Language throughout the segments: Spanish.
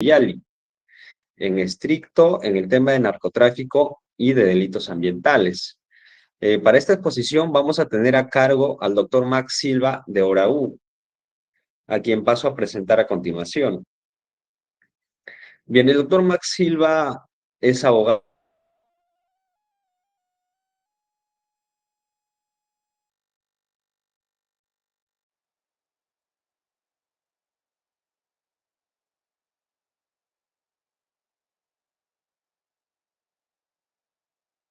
Ucayali, en estricto en el tema de narcotráfico y de delitos ambientales. Para esta exposición vamos a tener a cargo al doctor Max Silva de ORAU, a quien paso a presentar a continuación. Bien, el doctor Max Silva es abogado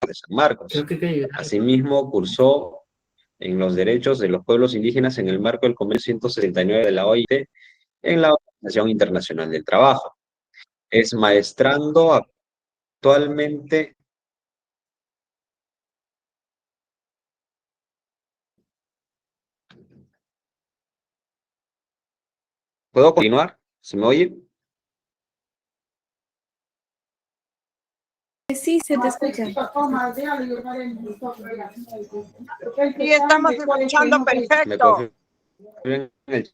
de San Marcos. Asimismo, cursó en los derechos de los pueblos indígenas en el marco del Convenio 169 de la OIT en la Organización Internacional del Trabajo. Es maestrando actualmente. ¿Puedo continuar? ¿Se me oye? Sí, se te escucha. Sí, estamos escuchando ¿Me perfecto. confirman el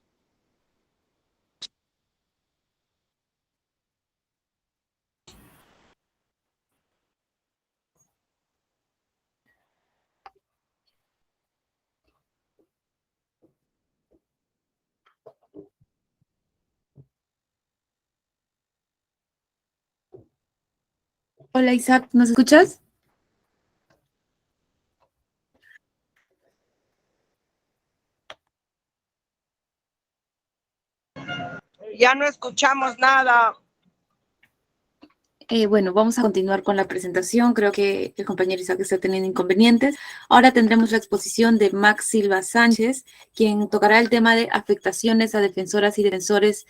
Hola Isaac, ¿nos escuchas? Ya no escuchamos nada. Bueno, vamos a continuar con la presentación. Creo que el compañero Isaac está teniendo inconvenientes. Ahora tendremos la exposición de Max Silva Sánchez, quien tocará el tema de afectaciones a defensoras y defensores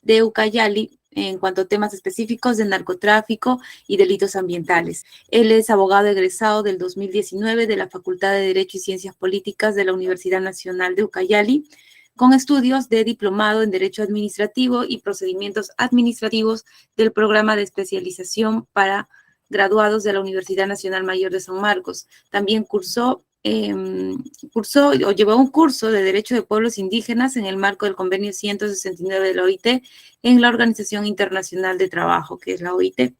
de Ucayali en cuanto a temas específicos de narcotráfico y delitos ambientales. Él es abogado egresado del 2019 de la Facultad de Derecho y Ciencias Políticas de la Universidad Nacional de Ucayali, con estudios de diplomado en Derecho Administrativo y Procedimientos Administrativos del Programa de Especialización para Graduados de la Universidad Nacional Mayor de San Marcos. También cursó o llevó un curso de Derecho de Pueblos Indígenas en el marco del Convenio 169 de la OIT en la Organización Internacional de Trabajo, que es la OIT.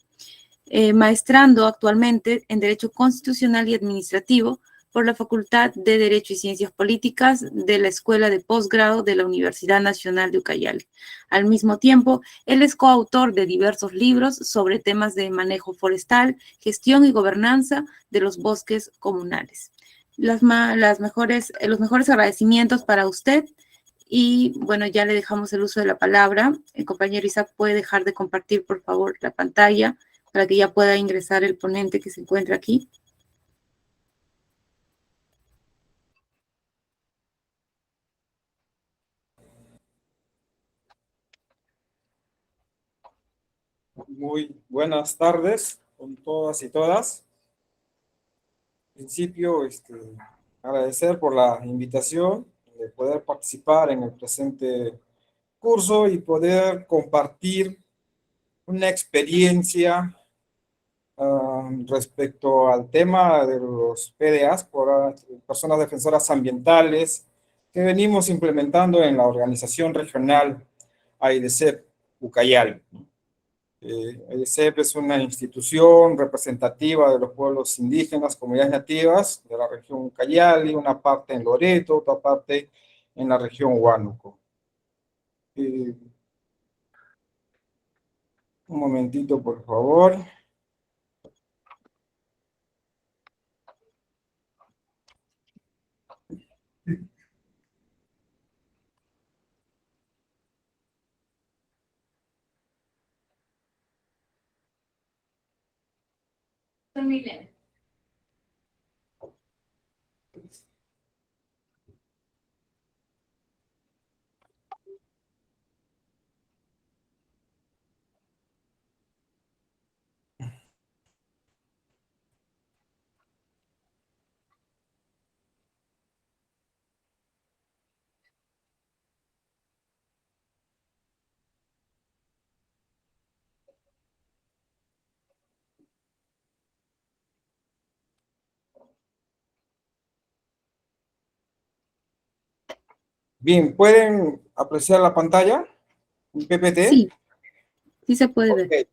Maestrando actualmente en Derecho Constitucional y Administrativo por la Facultad de Derecho y Ciencias Políticas de la Escuela de Posgrado de la Universidad Nacional de Ucayali. Al mismo tiempo, él es coautor de diversos libros sobre temas de manejo forestal, gestión y gobernanza de los bosques comunales. Los mejores agradecimientos para usted y bueno, ya le dejamos el uso de la palabra. El compañero Isaac puede dejar de compartir, por favor, la pantalla para que ya pueda ingresar el ponente que se encuentra aquí. Muy buenas tardes con todas y todas. En principio, agradecer por la invitación de poder participar en el presente curso y poder compartir una experiencia respecto al tema de los PDAs, por personas defensoras ambientales, que venimos implementando en la organización regional AIDCEP Ucayali. AIDCEP es una institución representativa de los pueblos indígenas, comunidades nativas de la región Ucayali, una parte en Loreto, otra parte en la región Huánuco. Un momentito, por favor. Bien, ¿pueden apreciar la pantalla? ¿Un PPT? Sí, Sí se puede ver.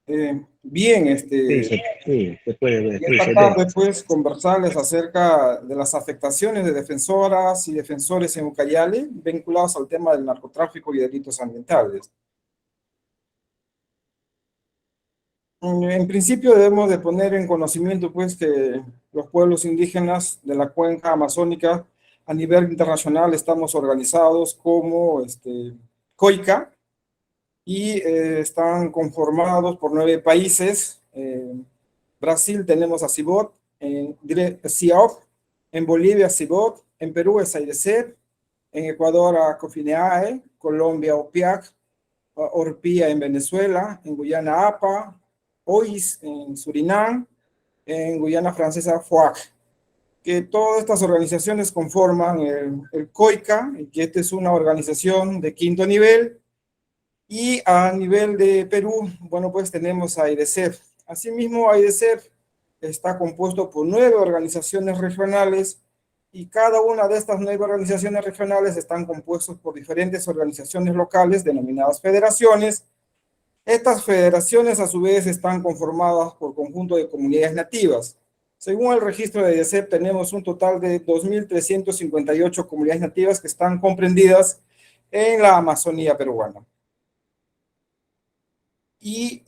Ok. Bien, Sí, se puede ver. y Sí, esta se ve. tarde pues conversarles acerca de las afectaciones de defensoras y defensores en Ucayali vinculados al tema del narcotráfico y delitos ambientales. En principio debemos de poner en conocimiento pues que los pueblos indígenas de la cuenca amazónica a nivel internacional estamos organizados como COICA y están conformados por 9 países. Brasil tenemos a CIBOT, en CIAOC, en Bolivia CIBOT, en Perú es AIDESEP, en Ecuador a COFINEAE, Colombia OPIAC, ORPIA en Venezuela, en Guyana APA, OIS en Surinam, en Guyana Francesa FOAC, que todas estas organizaciones conforman el COICA, y que esta es una organización de 5º nivel, y a nivel de Perú, bueno, pues tenemos a AIDESEP. Asimismo, AIDESEP está compuesto por 9 organizaciones regionales, y cada una de estas 9 organizaciones regionales están compuestas por diferentes organizaciones locales denominadas federaciones. Estas federaciones a su vez están conformadas por conjunto de comunidades nativas. Según el registro de AIDESEP tenemos un total de 2.358 comunidades nativas que están comprendidas en la Amazonía peruana. Y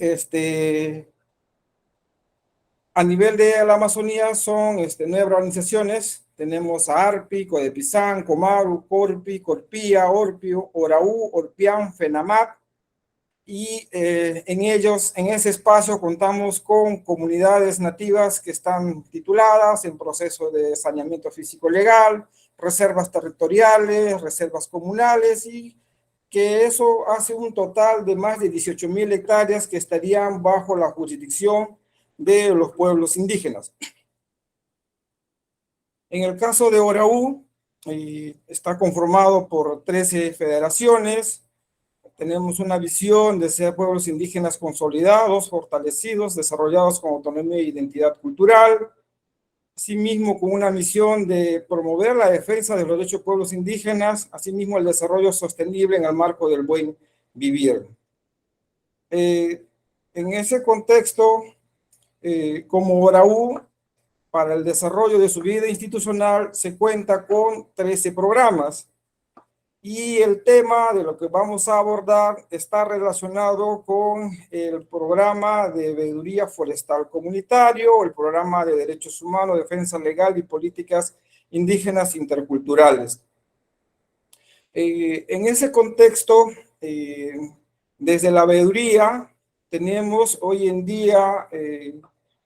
a nivel de la Amazonía son 9 organizaciones. Tenemos a ARPI, CODEPISAN, COMARU, CORPI, CORPIA, ORPIO, ORAU, ORPIAN, FENAMAT. Y en ese espacio contamos con comunidades nativas que están tituladas en proceso de saneamiento físico legal, reservas territoriales, reservas comunales, y que eso hace un total de más de 18.000 hectáreas que estarían bajo la jurisdicción de los pueblos indígenas. En el caso de Oraú, está conformado por 13 federaciones. Tenemos una visión de ser pueblos indígenas consolidados, fortalecidos, desarrollados con autonomía e identidad cultural. Asimismo, con una misión de promover la defensa de los derechos de pueblos indígenas, asimismo el desarrollo sostenible en el marco del buen vivir. En ese contexto, como Oraú, para el desarrollo de su vida institucional se cuenta con 13 programas, y el tema de lo que vamos a abordar está relacionado con el programa de veeduría forestal comunitario, el programa de derechos humanos, defensa legal y políticas indígenas interculturales. En ese contexto, desde la veeduría tenemos hoy en día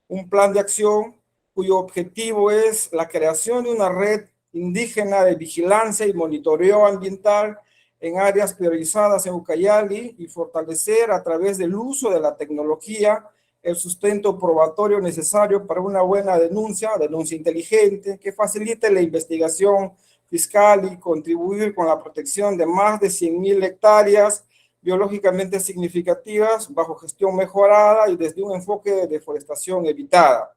un plan de acción cuyo objetivo es la creación de una red indígena de vigilancia y monitoreo ambiental en áreas priorizadas en Ucayali, y fortalecer a través del uso de la tecnología el sustento probatorio necesario para una buena denuncia inteligente, que facilite la investigación fiscal y contribuir con la protección de más de 100.000 hectáreas biológicamente significativas bajo gestión mejorada y desde un enfoque de deforestación evitada.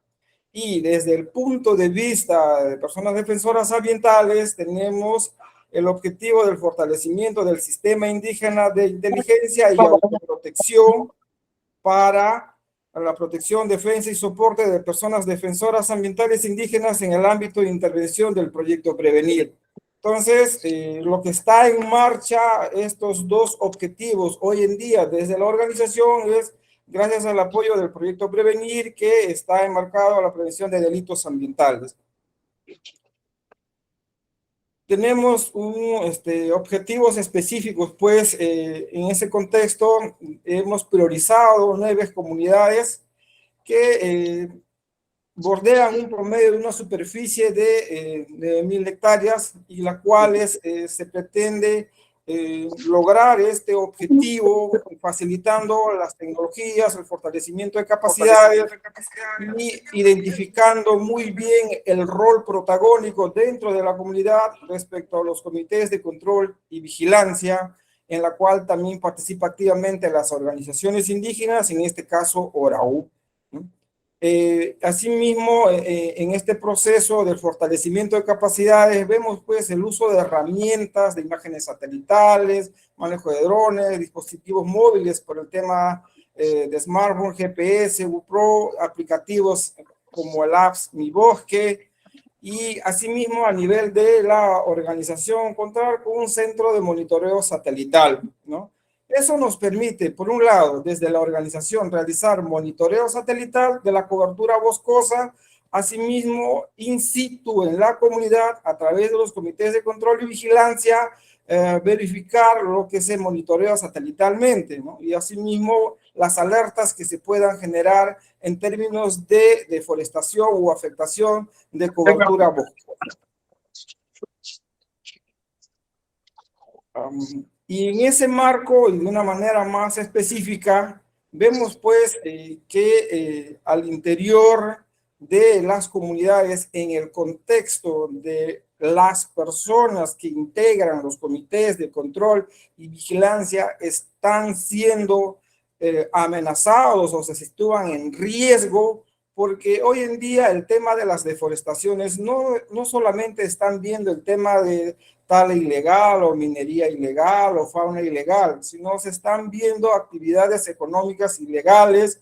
Y desde el punto de vista de personas defensoras ambientales, tenemos el objetivo del fortalecimiento del sistema indígena de inteligencia y autoprotección para la protección, defensa y soporte de personas defensoras ambientales indígenas en el ámbito de intervención del proyecto Prevenir. Entonces, lo que está en marcha, estos 2 objetivos hoy en día desde la organización, es gracias al apoyo del proyecto Prevenir, que está enmarcado a la prevención de delitos ambientales. Tenemos objetivos específicos, pues en ese contexto hemos priorizado 9 comunidades que bordean un promedio de una superficie de 1.000 hectáreas, y las cuales se pretende lograr este objetivo facilitando las tecnologías, el fortalecimiento de capacidades, y identificando muy bien el rol protagónico dentro de la comunidad respecto a los comités de control y vigilancia, en la cual también participa activamente las organizaciones indígenas, en este caso ORAU. Asimismo, en este proceso del fortalecimiento de capacidades, vemos pues el uso de herramientas de imágenes satelitales, manejo de drones, dispositivos móviles por el tema de smartphone, GPS, GoPro, aplicativos como el apps Mi Bosque, y asimismo a nivel de la organización contar con un centro de monitoreo satelital, ¿no? Eso nos permite, por un lado, desde la organización realizar monitoreo satelital de la cobertura boscosa, asimismo in situ en la comunidad a través de los comités de control y vigilancia, verificar lo que se monitorea satelitalmente, ¿no? Y asimismo las alertas que se puedan generar en términos de deforestación o afectación de cobertura boscosa. Y en ese marco, y de una manera más específica, vemos pues que al interior de las comunidades, en el contexto de las personas que integran los comités de control y vigilancia, están siendo amenazados o se sitúan en riesgo, porque hoy en día el tema de las deforestaciones no solamente están viendo el tema de tala ilegal o minería ilegal o fauna ilegal, sino se están viendo actividades económicas ilegales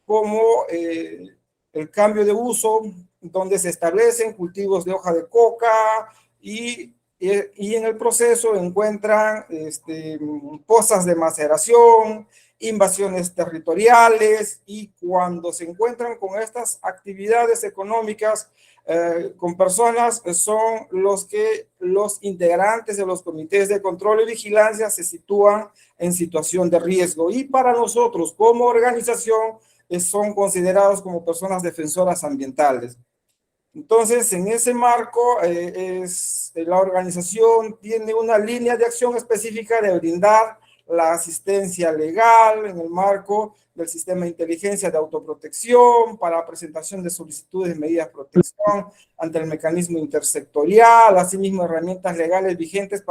como el cambio de uso, donde se establecen cultivos de hoja de coca y en el proceso encuentran pozas de maceración, invasiones territoriales, y cuando se encuentran con estas actividades económicas con personas, son los integrantes de los comités de control y vigilancia se sitúan en situación de riesgo, y para nosotros como organización son considerados como personas defensoras ambientales. Entonces, en ese marco, la organización tiene una línea de acción específica de brindar la asistencia legal en el marco del sistema de inteligencia de autoprotección para presentación de solicitudes de medidas de protección ante el mecanismo intersectorial, asimismo herramientas legales vigentes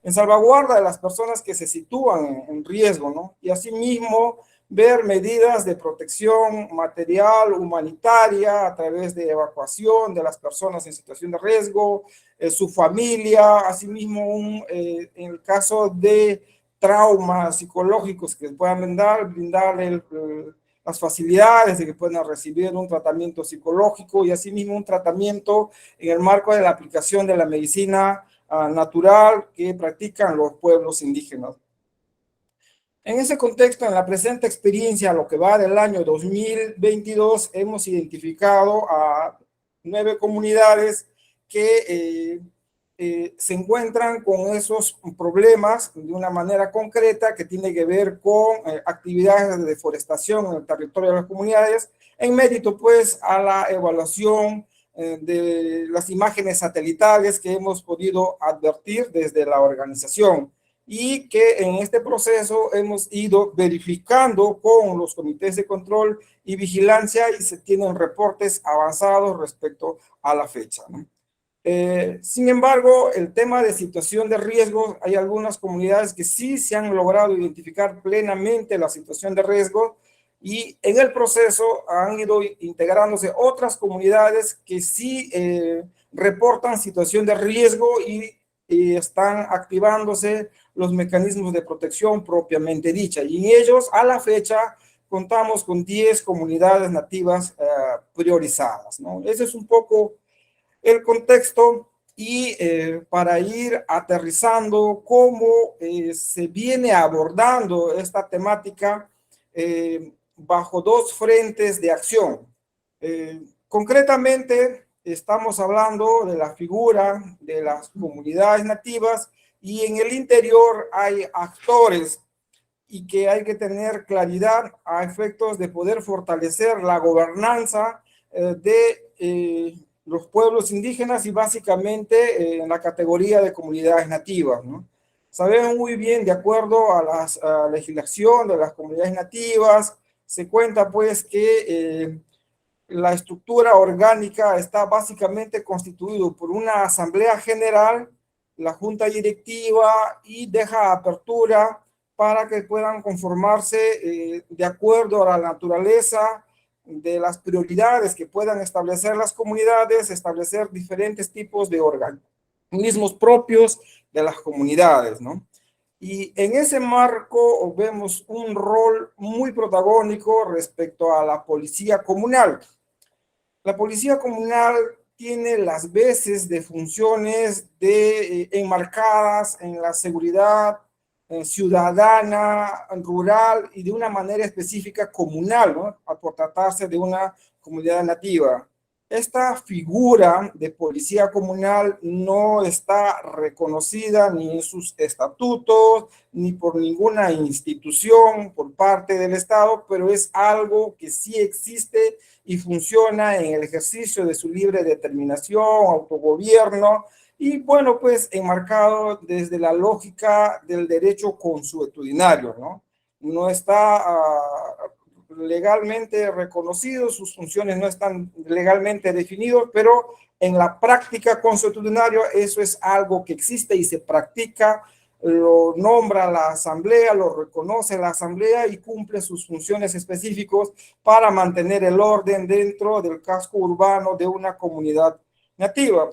en salvaguarda de las personas que se sitúan en riesgo, ¿no? Y asimismo ver medidas de protección material, humanitaria, a través de evacuación de las personas en situación de riesgo, su familia, asimismo en el caso de traumas psicológicos que puedan brindarle las facilidades de que puedan recibir un tratamiento psicológico, y asimismo un tratamiento en el marco de la aplicación de la medicina natural que practican los pueblos indígenas. En ese contexto, en la presente experiencia, lo que va del año 2022, hemos identificado a 9 comunidades que se encuentran con esos problemas de una manera concreta, que tiene que ver con actividades de deforestación en el territorio de las comunidades, en mérito pues a la evaluación de las imágenes satelitales que hemos podido advertir desde la organización, y que en este proceso hemos ido verificando con los comités de control y vigilancia, y se tienen reportes avanzados respecto a la fecha, ¿no? Sin embargo, el tema de situación de riesgo, hay algunas comunidades que sí se han logrado identificar plenamente la situación de riesgo, y en el proceso han ido integrándose otras comunidades que sí reportan situación de riesgo y están activándose los mecanismos de protección propiamente dicha, y en ellos a la fecha contamos con 10 comunidades nativas priorizadas, ¿no? Ese es un poco el contexto, y para ir aterrizando cómo se viene abordando esta temática bajo 2 frentes de acción. Concretamente, estamos hablando de la figura de las comunidades nativas, y en el interior hay actores, y que hay que tener claridad a efectos de poder fortalecer la gobernanza de los pueblos indígenas, y básicamente en la categoría de comunidades nativas, ¿no? Sabemos muy bien, de acuerdo a la legislación de las comunidades nativas, se cuenta pues que la estructura orgánica está básicamente constituido por una asamblea general, la junta directiva, y deja apertura para que puedan conformarse de acuerdo a la naturaleza de las prioridades que puedan establecer las comunidades, establecer diferentes tipos de organismos propios de las comunidades, ¿no? Y en ese marco vemos un rol muy protagónico respecto a la policía comunal. La policía comunal tiene las veces de funciones enmarcadas en la seguridad ciudadana, rural y de una manera específica comunal, ¿no? Por tratarse de una comunidad nativa. Esta figura de policía comunal no está reconocida ni en sus estatutos, ni por ninguna institución por parte del Estado, pero es algo que sí existe y funciona en el ejercicio de su libre determinación, autogobierno, y bueno, pues enmarcado desde la lógica del derecho consuetudinario, ¿no? No está legalmente reconocido, sus funciones no están legalmente definidas, pero en la práctica consuetudinaria eso es algo que existe y se practica, lo nombra la asamblea, lo reconoce la asamblea y cumple sus funciones específicas para mantener el orden dentro del casco urbano de una comunidad nativa.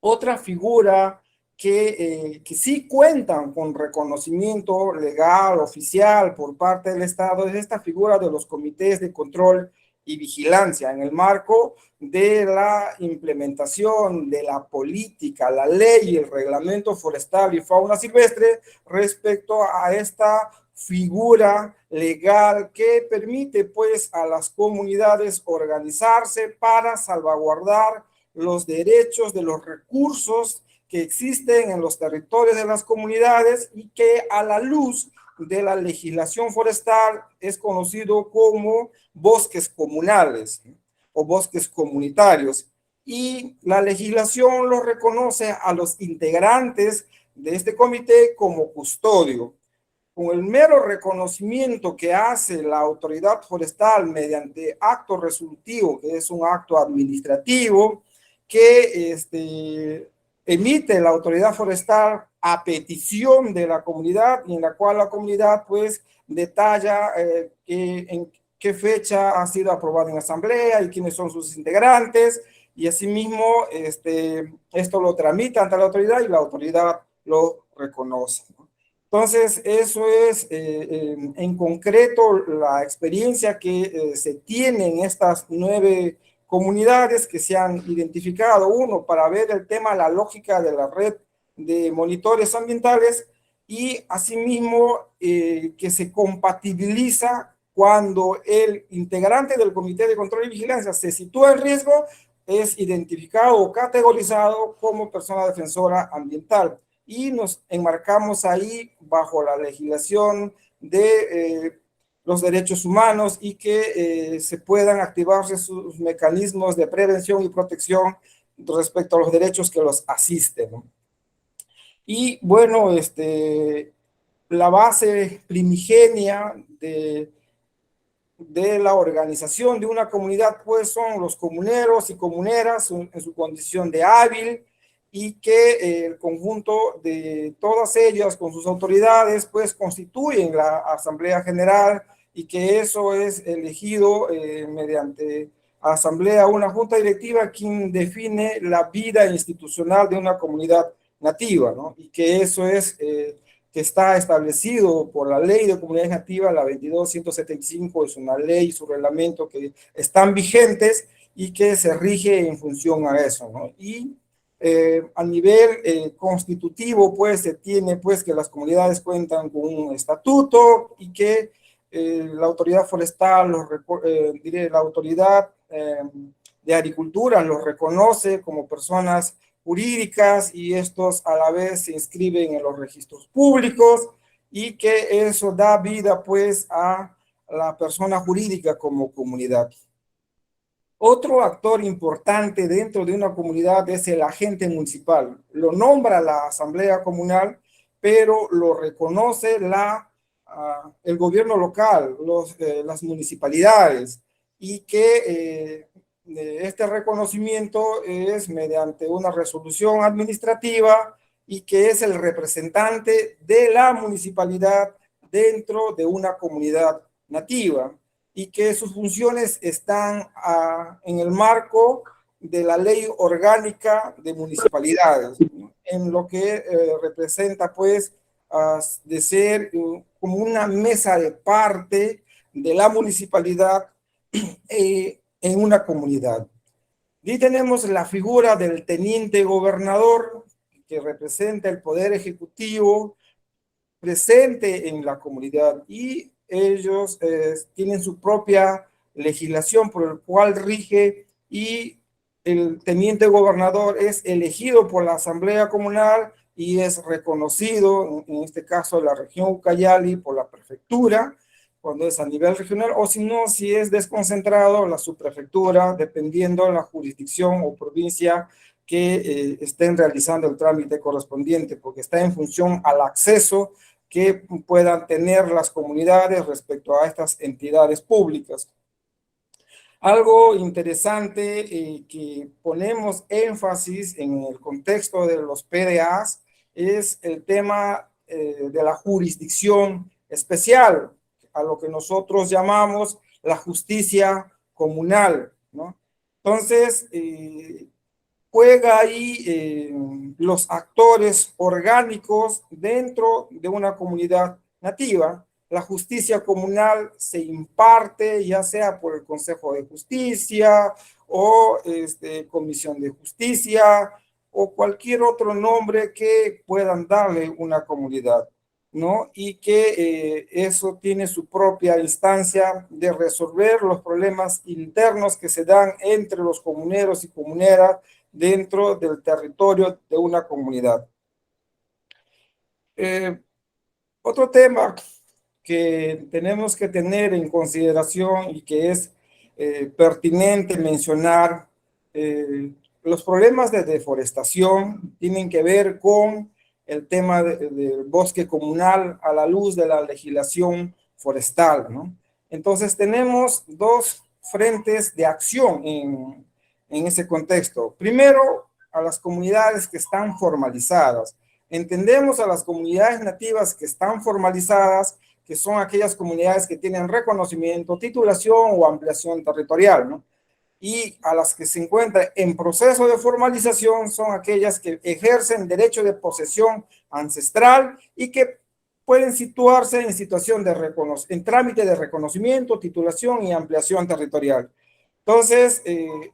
Otra figura que sí cuentan con reconocimiento legal, oficial por parte del Estado, es esta figura de los comités de control y vigilancia en el marco de la implementación de la política, la ley y el reglamento forestal y fauna silvestre respecto a esta figura legal que permite pues a las comunidades organizarse para salvaguardar los derechos de los recursos que existen en los territorios de las comunidades y que a la luz de la legislación forestal es conocido como bosques comunales o bosques comunitarios. Y la legislación los reconoce a los integrantes de este comité como custodio. Con el mero reconocimiento que hace la autoridad forestal mediante acto resolutivo, que es un acto administrativo, que emite la autoridad forestal a petición de la comunidad y en la cual la comunidad pues detalla en qué fecha ha sido aprobado en asamblea y quiénes son sus integrantes y asimismo esto lo tramita ante la autoridad y la autoridad lo reconoce, ¿no? Entonces, eso es en concreto la experiencia que se tiene en estas 9 comunidades que se han identificado. Uno, para ver el tema, la lógica de la red de monitores ambientales y asimismo que se compatibiliza cuando el integrante del Comité de Control y Vigilancia se sitúa en riesgo, es identificado o categorizado como persona defensora ambiental. Y nos enmarcamos ahí bajo la legislación de los derechos humanos y que se puedan activarse sus mecanismos de prevención y protección respecto a los derechos que los asisten, ¿no? Y bueno, la base primigenia de la organización de una comunidad, pues son los comuneros y comuneras en su condición de hábil, y que el conjunto de todas ellas con sus autoridades pues constituyen la Asamblea General y que eso es elegido mediante asamblea, una junta directiva quien define la vida institucional de una comunidad nativa, ¿no? Y que eso es que está establecido por la ley de comunidades nativas, la 22.175, es una ley y su reglamento que están vigentes y que se rige en función a eso, ¿no? Y a nivel constitutivo, pues se tiene pues que las comunidades cuentan con un estatuto y que la autoridad forestal, la autoridad de agricultura los reconoce como personas jurídicas y estos a la vez se inscriben en los registros públicos y que eso da vida pues a la persona jurídica como comunidad. Otro actor importante dentro de una comunidad es el agente municipal. Lo nombra la asamblea comunal, pero lo reconoce el gobierno local, las municipalidades, y que este reconocimiento es mediante una resolución administrativa y que es el representante de la municipalidad dentro de una comunidad nativa. y que sus funciones están en el marco de la Ley Orgánica de Municipalidades, ¿no? En lo que representa, pues, de ser como una mesa de parte de la municipalidad en una comunidad. Y tenemos la figura del teniente gobernador, que representa el poder ejecutivo presente en la comunidad, y ellos tienen su propia legislación por el cual rige, y el teniente gobernador es elegido por la asamblea comunal y es reconocido, en este caso la región Ucayali, por la prefectura, cuando es a nivel regional, o si no, si es desconcentrado, la subprefectura, dependiendo de la jurisdicción o provincia que estén realizando el trámite correspondiente, porque está en función al acceso que puedan tener las comunidades respecto a estas entidades públicas. Algo interesante que ponemos énfasis en el contexto de los PDAs es el tema de la jurisdicción especial, a lo que nosotros llamamos la justicia comunal, ¿no? Entonces, juega ahí los actores orgánicos dentro de una comunidad nativa. La justicia comunal se imparte ya sea por el Consejo de Justicia o Comisión de Justicia o cualquier otro nombre que puedan darle una comunidad, ¿no? Y que eso tiene su propia instancia de resolver los problemas internos que se dan entre los comuneros y comuneras dentro del territorio de una comunidad. Otro tema que tenemos que tener en consideración y que es pertinente mencionar, los problemas de deforestación tienen que ver con el tema del bosque comunal a la luz de la legislación forestal, ¿no? Entonces tenemos dos frentes de acción en ese contexto. Primero, a las comunidades que están formalizadas. Entendemos a las comunidades nativas que están formalizadas, que son aquellas comunidades que tienen reconocimiento, titulación o ampliación territorial, ¿no? Y a las que se encuentran en proceso de formalización son aquellas que ejercen derecho de posesión ancestral y que pueden situarse en situación en trámite de reconocimiento, titulación y ampliación territorial. Entonces,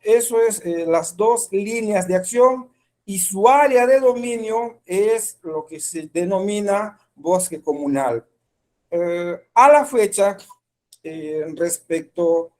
eso es las dos líneas de acción, y su área de dominio es lo que se denomina bosque comunal. A la fecha, respecto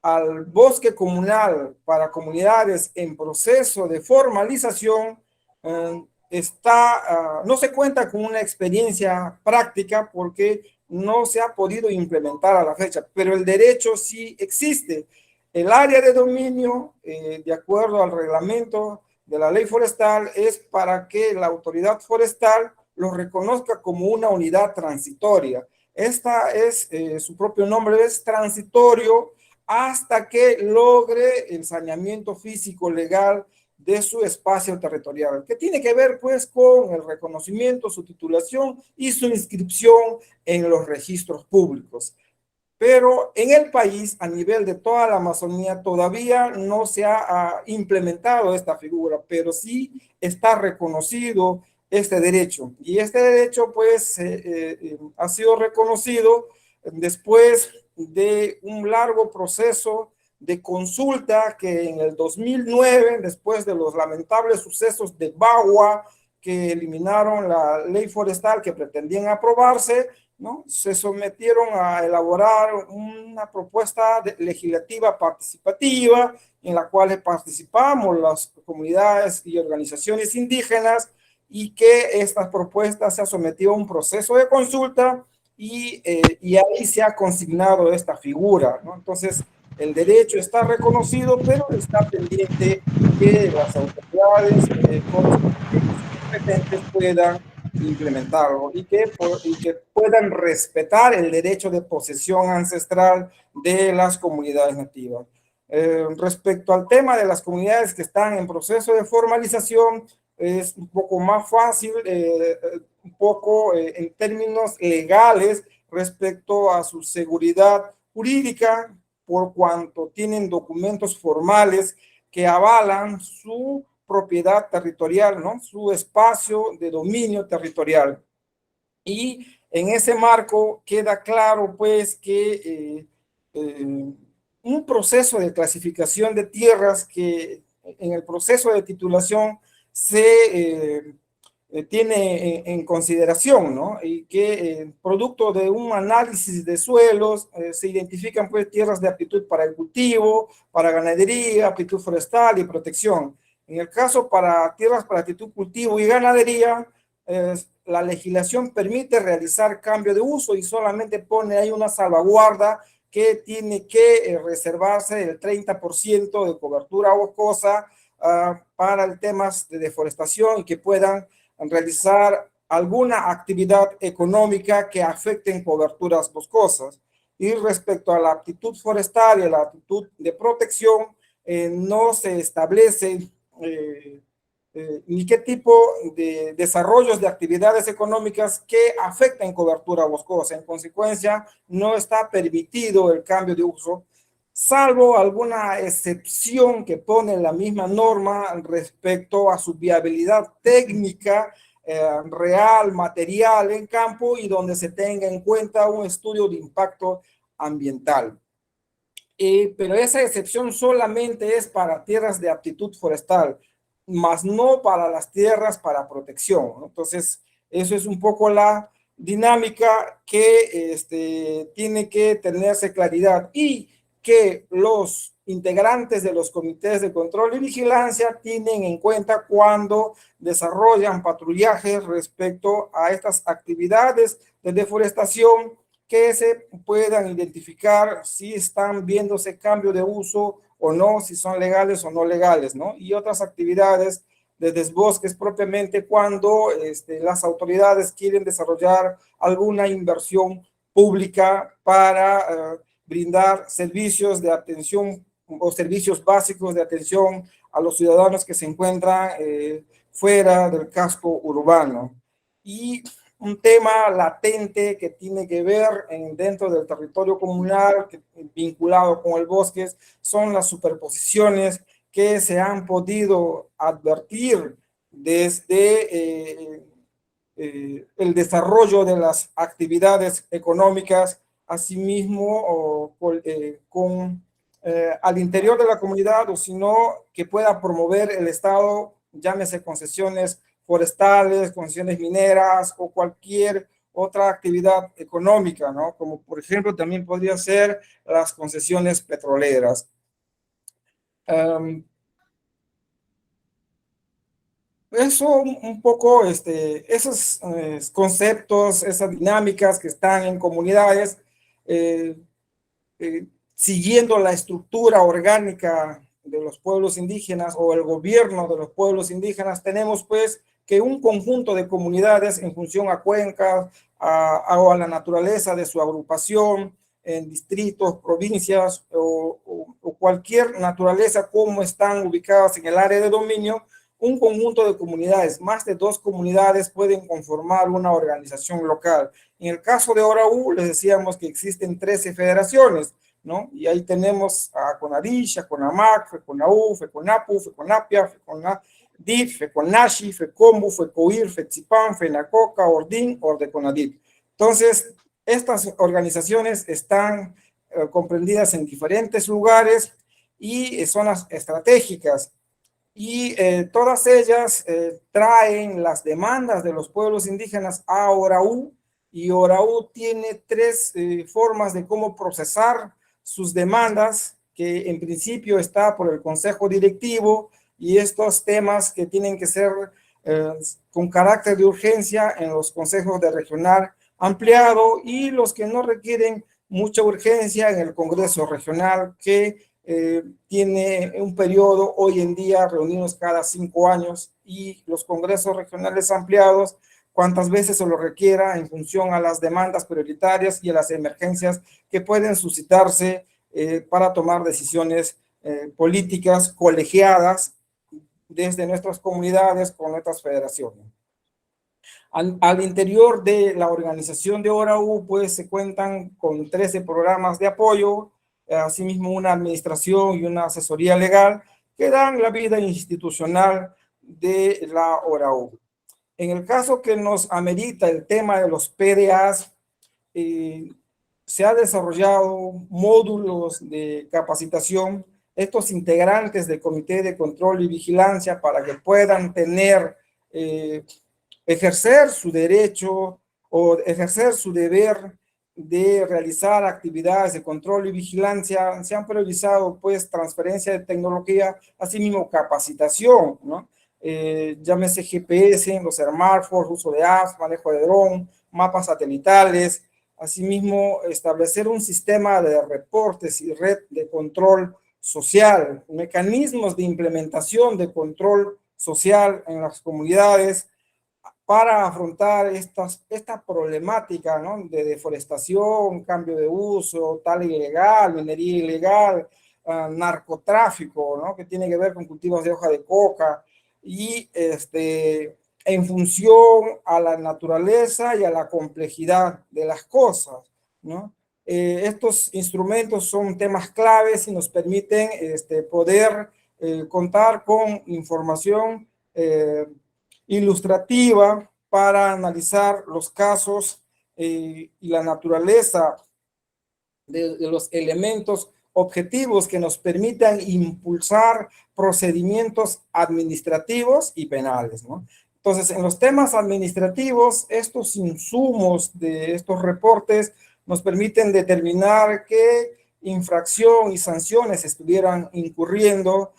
al bosque comunal para comunidades en proceso de formalización, no se cuenta con una experiencia práctica porque no se ha podido implementar a la fecha, pero el derecho sí existe. El área de dominio, de acuerdo al reglamento de la ley forestal, es para que la autoridad forestal lo reconozca como una unidad transitoria. Esta es, su propio nombre es transitorio, hasta que logre el saneamiento físico legal de su espacio territorial, que tiene que ver pues con el reconocimiento, su titulación y su inscripción en los registros públicos. Pero en el país, a nivel de toda la Amazonía, todavía no se ha implementado esta figura, pero sí está reconocido este derecho. Y este derecho, pues, ha sido reconocido después de un largo proceso de consulta que en el 2009, después de los lamentables sucesos de Bagua, que eliminaron la ley forestal que pretendían aprobarse, ¿no? Se sometieron a elaborar una propuesta legislativa participativa en la cual participamos las comunidades y organizaciones indígenas, y que esta propuesta se ha sometido a un proceso de consulta y ahí se ha consignado esta figura, ¿no? Entonces, el derecho está reconocido, pero está pendiente que las autoridades competentes puedan implementarlo y que puedan respetar el derecho de posesión ancestral de las comunidades nativas. Respecto al tema de las comunidades que están en proceso de formalización, es un poco más fácil, un poco en términos legales respecto a su seguridad jurídica por cuanto tienen documentos formales que avalan su propiedad territorial, ¿no? Su espacio de dominio territorial. Y en ese marco queda claro, pues, que un proceso de clasificación de tierras que en el proceso de titulación se tiene en consideración, ¿no? Y que producto de un análisis de suelos se identifican, pues, tierras de aptitud para el cultivo, para ganadería, aptitud forestal y protección. En el caso para tierras para aptitud cultivo y ganadería, la legislación permite realizar cambio de uso y solamente pone ahí una salvaguarda que tiene que reservarse el 30% de cobertura boscosa para el temas de deforestación y que puedan realizar alguna actividad económica que afecte en coberturas boscosas. Y respecto a la aptitud forestal y a la aptitud de protección, no se establece ni qué tipo de desarrollos de actividades económicas que afecten cobertura boscosa. En consecuencia, no está permitido el cambio de uso, salvo alguna excepción que pone la misma norma respecto a su viabilidad técnica, real, material en campo y donde se tenga en cuenta un estudio de impacto ambiental. Pero esa excepción solamente es para tierras de aptitud forestal, más no para las tierras para protección, ¿no? Entonces, eso es un poco la dinámica que tiene que tenerse claridad y que los integrantes de los comités de control y vigilancia tienen en cuenta cuando desarrollan patrullajes respecto a estas actividades de deforestación, que se puedan identificar si están viéndose cambio de uso o no, si son legales o no legales, ¿no? Y otras actividades de desbosques propiamente cuando las autoridades quieren desarrollar alguna inversión pública para brindar servicios de atención o servicios básicos de atención a los ciudadanos que se encuentran fuera del casco urbano. Y un tema latente que tiene que ver dentro del territorio comunal vinculado con el bosque son las superposiciones que se han podido advertir desde el desarrollo de las actividades económicas, asimismo al interior de la comunidad, o sino que pueda promover el Estado, llámese concesiones forestales, concesiones mineras o cualquier otra actividad económica, ¿no? Como por ejemplo también podría ser las concesiones petroleras. Eso un poco, esos conceptos, esas dinámicas que están en comunidades, siguiendo la estructura orgánica de los pueblos indígenas o el gobierno de los pueblos indígenas, tenemos pues que un conjunto de comunidades en función a cuencas, a la naturaleza de su agrupación, en distritos, provincias o cualquier naturaleza como están ubicadas en el área de dominio, un conjunto de comunidades, más de 2 comunidades pueden conformar una organización local. En el caso de Oraú, les decíamos que existen 13 federaciones, ¿no? Y ahí tenemos a CONADISH, a CONAMAC, FECONAU, FECONAPU, FECONAPIA, FECONADIF, FECONASHI, FECOMBU, FECOIR, FECIPAN, FENACOCA, ORDIN, ORDECONADIT. Entonces, estas organizaciones están comprendidas en diferentes lugares y zonas estratégicas. Y todas ellas traen las demandas de los pueblos indígenas a Oraú, y Oraú tiene 3 formas de cómo procesar sus demandas, que en principio está por el Consejo Directivo, y estos temas que tienen que ser con carácter de urgencia en los consejos de regional ampliado, y los que no requieren mucha urgencia en el Congreso Regional, que tiene un periodo hoy en día reunidos cada 5 años, y los congresos regionales ampliados cuantas veces se lo requiera en función a las demandas prioritarias y a las emergencias que pueden suscitarse para tomar decisiones políticas colegiadas desde nuestras comunidades con nuestras federaciones. Al interior de la organización de ORAU, pues se cuentan con 13 programas de apoyo, asimismo una administración y una asesoría legal que dan la vida institucional de la ORAU. En el caso que nos amerita el tema de los PDAs, se han desarrollado módulos de capacitación, estos integrantes del Comité de Control y Vigilancia para que puedan tener, ejercer su derecho o ejercer su deber de realizar actividades de control y vigilancia. Se han priorizado pues transferencia de tecnología, asimismo capacitación, ¿no? Llámese GPS, los smartphones, uso de apps, manejo de dron, mapas satelitales, asimismo establecer un sistema de reportes y red de control social, mecanismos de implementación de control social en las comunidades para afrontar esta problemática, ¿no? De deforestación, cambio de uso, tala ilegal, minería ilegal, narcotráfico, ¿no? Que tiene que ver con cultivos de hoja de coca, y en función a la naturaleza y a la complejidad de las cosas, ¿no? Estos instrumentos son temas claves y nos permiten poder contar con información ilustrativa para analizar los casos y la naturaleza de los elementos objetivos que nos permitan impulsar procedimientos administrativos y penales, ¿no? Entonces, en los temas administrativos, estos insumos de estos reportes nos permiten determinar qué infracción y sanciones estuvieran incurriendo,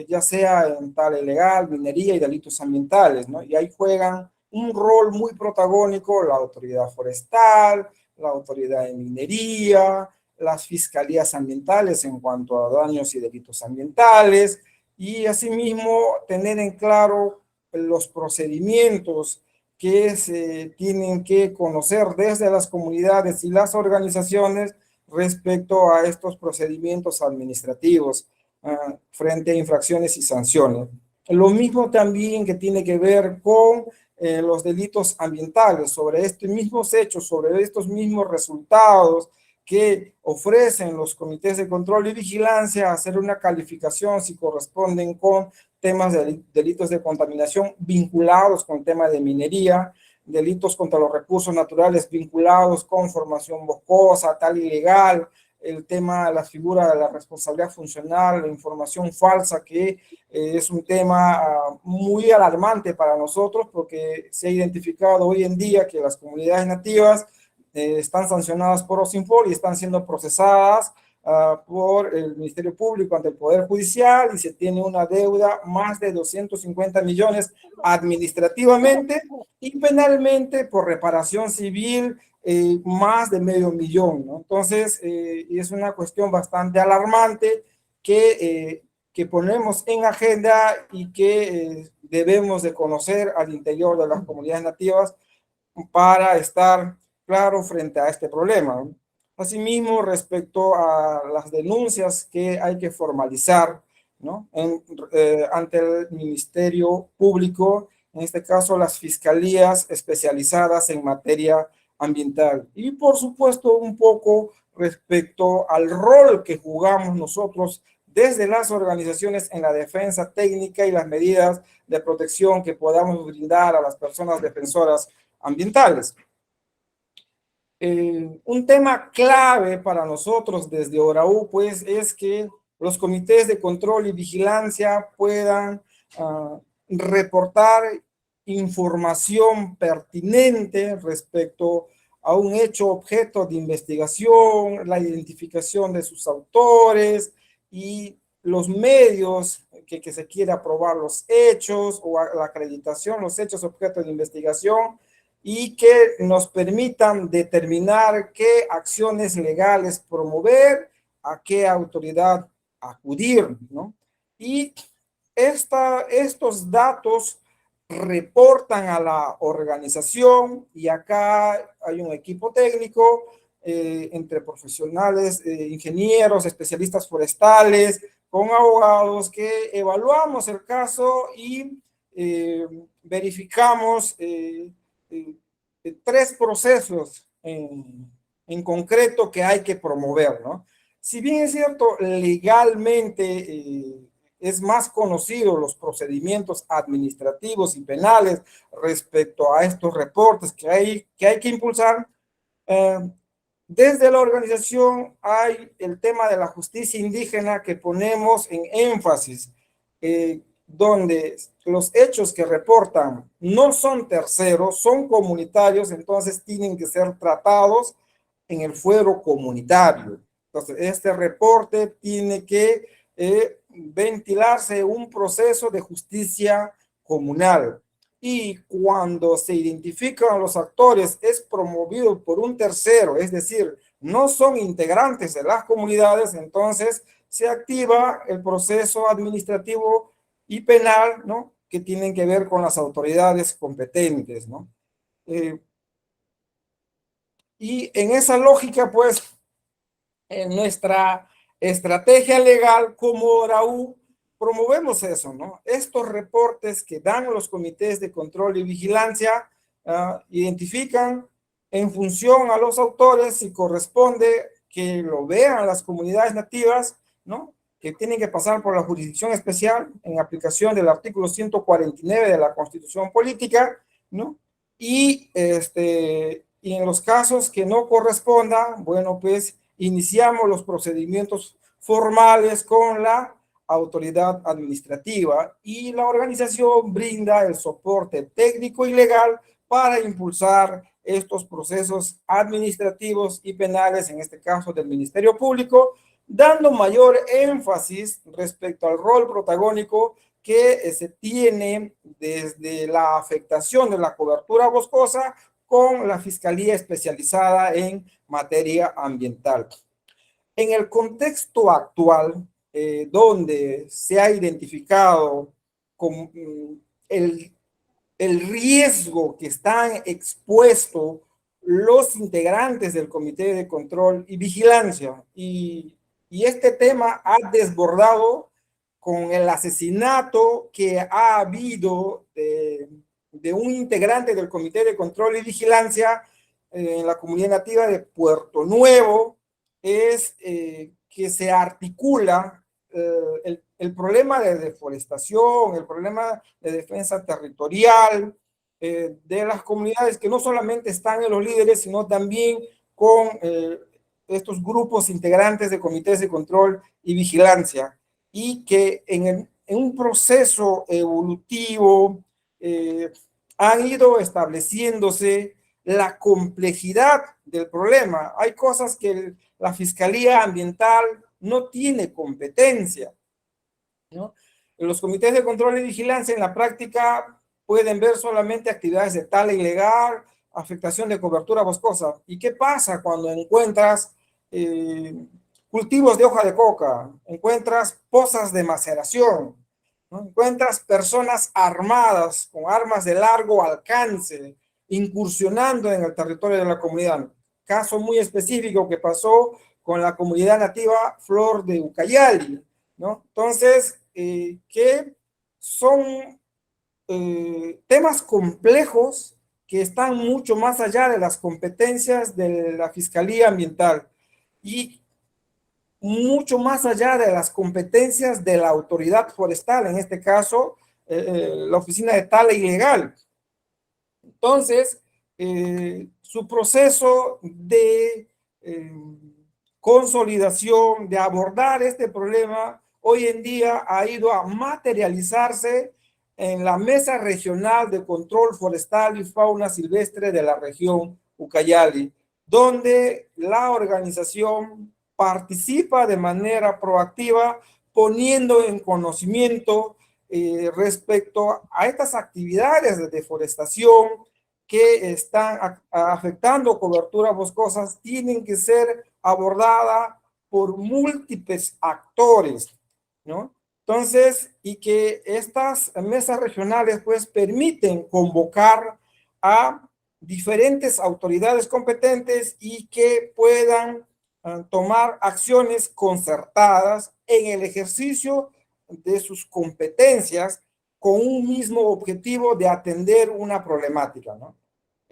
ya sea en tala ilegal, minería y delitos ambientales, ¿no? Y ahí juegan un rol muy protagónico la autoridad forestal, la autoridad de minería, las fiscalías ambientales en cuanto a daños y delitos ambientales, y asimismo tener en claro los procedimientos que se tienen que conocer desde las comunidades y las organizaciones respecto a estos procedimientos administrativos frente a infracciones y sanciones. Lo mismo también que tiene que ver con los delitos ambientales, sobre estos mismos hechos, sobre estos mismos resultados que ofrecen los comités de control y vigilancia, hacer una calificación si corresponden con temas de delitos de contaminación vinculados con temas de minería, delitos contra los recursos naturales vinculados con formación boscosa, tal ilegal, el tema de la figura de la responsabilidad funcional, la información falsa, que es un tema muy alarmante para nosotros porque se ha identificado hoy en día que las comunidades nativas están sancionadas por OSINFOR y están siendo procesadas por el Ministerio Público ante el Poder Judicial, y se tiene una deuda más de 250 millones administrativamente y penalmente por reparación civil más de $500,000, ¿no? Entonces, es una cuestión bastante alarmante que ponemos en agenda y que debemos de conocer al interior de las comunidades nativas para estar claro frente a este problema, ¿no? Asimismo, respecto a las denuncias que hay que formalizar, ¿no? Ante el Ministerio Público, en este caso las fiscalías especializadas en materia ambiental. Y por supuesto un poco respecto al rol que jugamos nosotros desde las organizaciones en la defensa técnica y las medidas de protección que podamos brindar a las personas defensoras ambientales. Un tema clave para nosotros desde ORAU, pues, es que los comités de control y vigilancia puedan reportar información pertinente respecto a un hecho objeto de investigación, la identificación de sus autores y los medios que se quiera probar los hechos o la acreditación, los hechos objeto de investigación, y que nos permitan determinar qué acciones legales promover, a qué autoridad acudir, ¿no? Y estos datos reportan a la organización, y acá hay un equipo técnico entre profesionales, ingenieros, especialistas forestales, con abogados, que evaluamos el caso y verificamos tres procesos en concreto que hay que promover, ¿no? Si bien es cierto, legalmente es más conocido los procedimientos administrativos y penales respecto a estos reportes que hay que impulsar, desde la organización hay el tema de la justicia indígena que ponemos en énfasis, donde los hechos que reportan no son terceros, son comunitarios, entonces tienen que ser tratados en el fuero comunitario. Entonces, este reporte tiene que ventilarse un proceso de justicia comunal. Y cuando se identifican a los actores, es promovido por un tercero, es decir, no son integrantes de las comunidades, entonces se activa el proceso administrativo y penal, ¿no? Que tienen que ver con las autoridades competentes, ¿no? Y en esa lógica, pues, en nuestra estrategia legal como ORAU, promovemos eso, ¿no? Estos reportes que dan los comités de control y vigilancia identifican en función a los autores si corresponde que lo vean las comunidades nativas, ¿no? Que tienen que pasar por la jurisdicción especial en aplicación del artículo 149 de la Constitución Política, ¿no? Y en los casos que no correspondan, bueno, pues iniciamos los procedimientos formales con la autoridad administrativa y la organización brinda el soporte técnico y legal para impulsar estos procesos administrativos y penales, en este caso del Ministerio Público, dando mayor énfasis respecto al rol protagónico que se tiene desde la afectación de la cobertura boscosa con la Fiscalía Especializada en Materia Ambiental. En el contexto actual, donde se ha identificado con el riesgo que están expuestos los integrantes del Comité de Control y Vigilancia, y este tema ha desbordado con el asesinato que ha habido de un integrante del Comité de Control y Vigilancia en la comunidad nativa de Puerto Nuevo, es que se articula el problema de deforestación, el problema de defensa territorial de las comunidades que no solamente están en los líderes, sino también con estos grupos integrantes de comités de control y vigilancia, y que en un proceso evolutivo han ido estableciéndose la complejidad del problema. Hay cosas que la Fiscalía Ambiental no tiene competencia, ¿no? Los comités de control y vigilancia en la práctica pueden ver solamente actividades de tala ilegal, afectación de cobertura boscosa. ¿Y qué pasa cuando encuentras cultivos de hoja de coca, encuentras pozas de maceración, ¿no? Encuentras personas armadas con armas de largo alcance, incursionando en el territorio de la comunidad? Caso muy específico que pasó con la comunidad nativa Flor de Ucayali, ¿no? Entonces, que son temas complejos que están mucho más allá de las competencias de la Fiscalía Ambiental y mucho más allá de las competencias de la autoridad forestal, en este caso, la Oficina de Tala Ilegal. Entonces, su proceso de consolidación, de abordar este problema, hoy en día ha ido a materializarse en la Mesa Regional de Control Forestal y Fauna Silvestre de la región Ucayali, donde la organización participa de manera proactiva, poniendo en conocimiento respecto a estas actividades de deforestación que están afectando coberturas boscosas, tienen que ser abordadas por múltiples actores, ¿no? Entonces, y que estas mesas regionales pues permiten convocar a diferentes autoridades competentes y que puedan tomar acciones concertadas en el ejercicio de sus competencias con un mismo objetivo de atender una problemática, ¿no?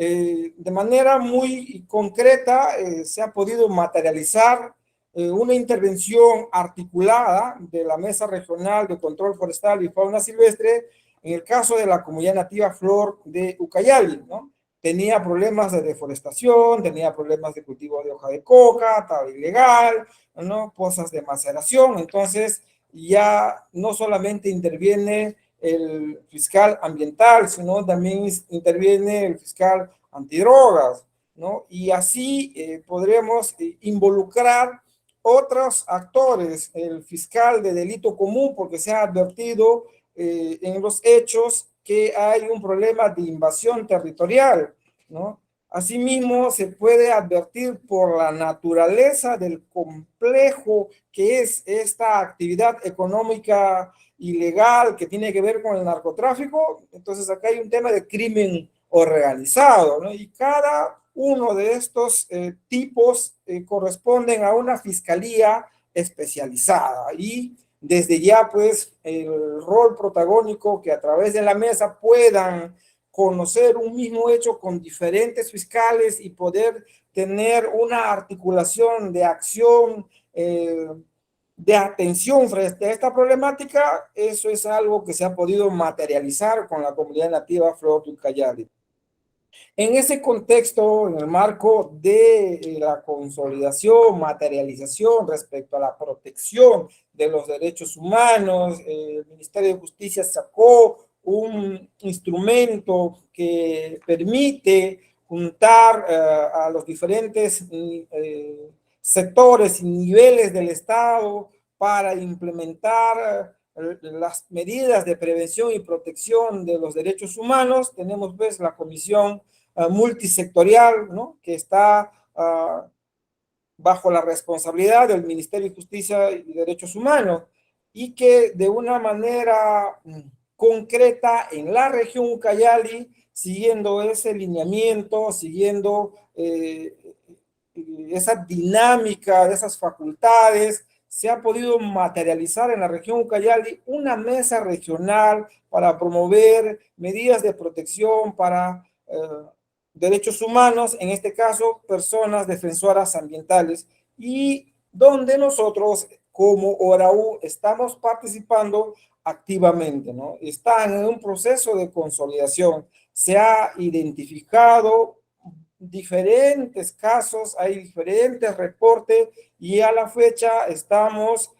De manera muy concreta se ha podido materializar una intervención articulada de la Mesa Regional de Control Forestal y Fauna Silvestre en el caso de la comunidad nativa Flor de Ucayali, ¿no? Tenía problemas de deforestación, tenía problemas de cultivo de hoja de coca, estaba ilegal, ¿no? Pozas de maceración. Entonces ya no solamente interviene el fiscal ambiental, sino también interviene el fiscal antidrogas, ¿no? Y así podremos involucrar otros actores, el fiscal de delito común, porque se ha advertido en los hechos que hay un problema de invasión territorial, ¿no? Asimismo, se puede advertir por la naturaleza del complejo que es esta actividad económica ilegal que tiene que ver con el narcotráfico. Entonces acá hay un tema de crimen organizado, ¿no? Y cada uno de estos tipos corresponden a una fiscalía especializada y desde ya pues el rol protagónico que a través de la mesa puedan conocer un mismo hecho con diferentes fiscales y poder tener una articulación de acción, de atención frente a esta problemática. Eso es algo que se ha podido materializar con la comunidad nativa Flor de Ucayali. En ese contexto, en el marco de la consolidación, materialización respecto a la protección de los derechos humanos, el Ministerio de Justicia sacó un instrumento que permite juntar a los diferentes sectores y niveles del Estado para implementar las medidas de prevención y protección de los derechos humanos. Tenemos pues la Comisión multisectorial, ¿no? Que está bajo la responsabilidad del Ministerio de Justicia y Derechos Humanos y que de una manera concreta en la región Ucayali, siguiendo ese lineamiento, siguiendo esa dinámica de esas facultades, se ha podido materializar en la región Ucayali una mesa regional para promover medidas de protección para derechos humanos, en este caso personas defensoras ambientales, y donde nosotros como ORAU estamos participando activamente, ¿no? Están en un proceso de consolidación, se ha identificado diferentes casos, hay diferentes reportes y a la fecha estamos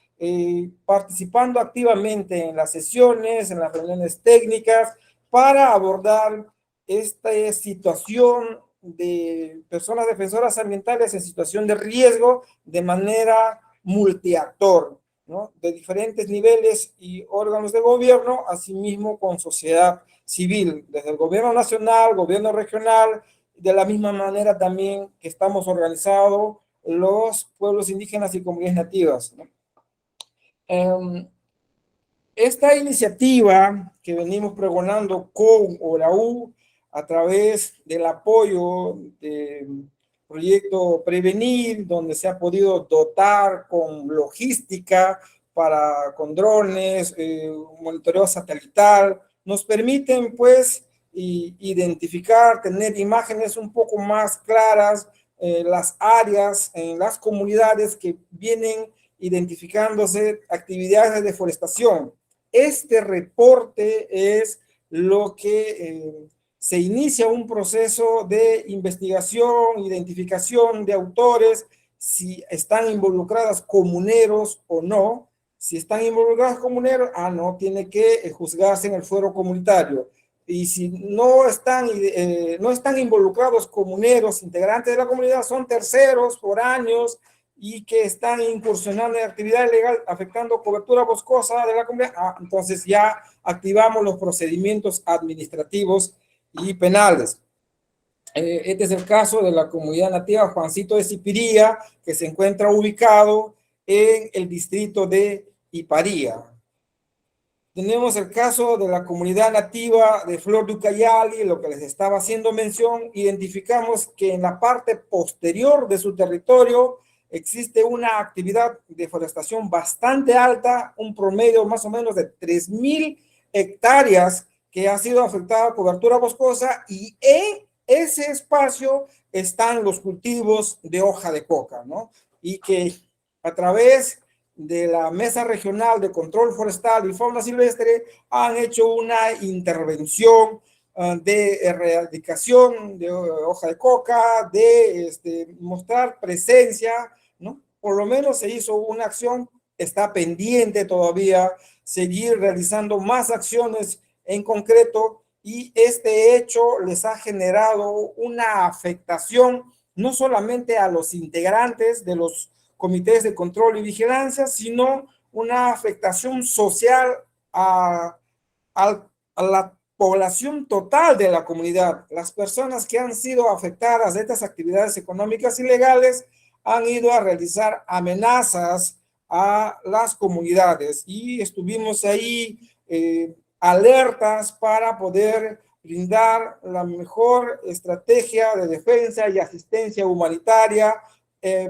participando activamente en las sesiones, en las reuniones técnicas para abordar esta situación de personas defensoras ambientales en situación de riesgo de manera multiactor, ¿no? De diferentes niveles y órganos de gobierno, asimismo con sociedad civil, desde el gobierno nacional, gobierno regional, de la misma manera también que estamos organizados los pueblos indígenas y comunidades nativas, ¿no? Esta iniciativa que venimos pregonando con ORAU a través del apoyo del proyecto Prevenir, donde se ha podido dotar con logística con drones, monitoreo satelital, nos permiten pues identificar, tener imágenes un poco más claras, las áreas en las comunidades que vienen identificándose actividades de deforestación. Este reporte es lo que se inicia un proceso de investigación, identificación de autores, si están involucradas comuneros o no. Si están involucrados comuneros, no, tiene que juzgarse en el fuero comunitario. Y si no están involucrados comuneros, integrantes de la comunidad, son terceros, foráneos, y que están incursionando en actividad ilegal afectando cobertura boscosa de la comunidad, entonces ya activamos los procedimientos administrativos y penales. Este es el caso de la comunidad nativa Juancito de Sipiría, que se encuentra ubicado en el distrito de Iparía. Tenemos el caso de la comunidad nativa de Flor de Ucayali, lo que les estaba haciendo mención. Identificamos que en la parte posterior de su territorio existe una actividad de deforestación bastante alta, un promedio más o menos de 3.000 hectáreas que ha sido afectada a cobertura boscosa, y en ese espacio están los cultivos de hoja de coca, ¿no? Y que a través de la Mesa Regional de Control Forestal y Fauna Silvestre han hecho una intervención de erradicación de hoja de coca, de mostrar presencia, ¿no? Por lo menos se hizo una acción, está pendiente todavía seguir realizando más acciones en concreto, y este hecho les ha generado una afectación no solamente a los integrantes de los comités de control y vigilancia, sino una afectación social a, a la población total de la comunidad. Las personas que han sido afectadas de estas actividades económicas ilegales han ido a realizar amenazas a las comunidades, y estuvimos ahí alertas para poder brindar la mejor estrategia de defensa y asistencia humanitaria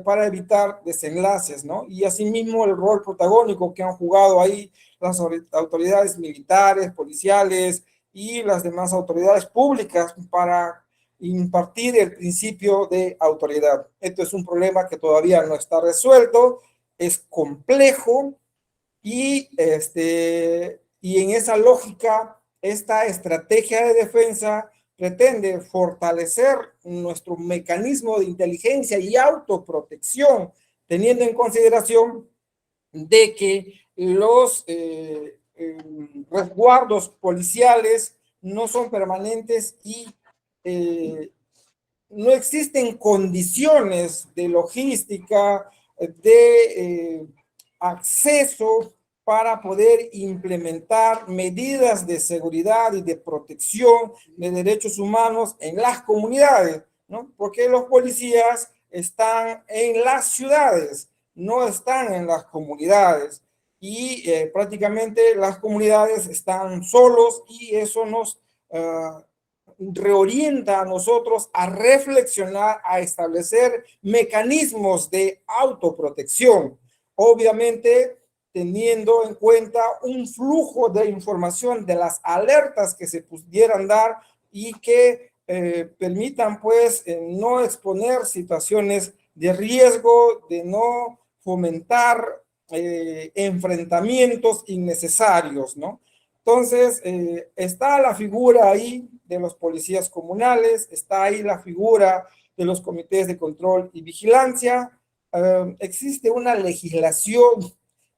para evitar desenlaces, ¿no? Y asimismo el rol protagónico que han jugado ahí las autoridades militares, policiales y las demás autoridades públicas para impartir el principio de autoridad. Esto es un problema que todavía no está resuelto, es complejo, y en esa lógica, esta estrategia de defensa pretende fortalecer nuestro mecanismo de inteligencia y autoprotección, teniendo en consideración de que los resguardos policiales no son permanentes, y no existen condiciones de logística, de acceso para poder implementar medidas de seguridad y de protección de derechos humanos en las comunidades, ¿no? Porque los policías están en las ciudades, no están en las comunidades, y prácticamente las comunidades están solos, y eso nos reorienta a nosotros a reflexionar, a establecer mecanismos de autoprotección, obviamente teniendo en cuenta un flujo de información de las alertas que se pudieran dar y que permitan pues no exponer situaciones de riesgo, de no fomentar enfrentamientos innecesarios, ¿no? Entonces, está la figura ahí de los policías comunales, está ahí la figura de los comités de control y vigilancia. Existe una legislación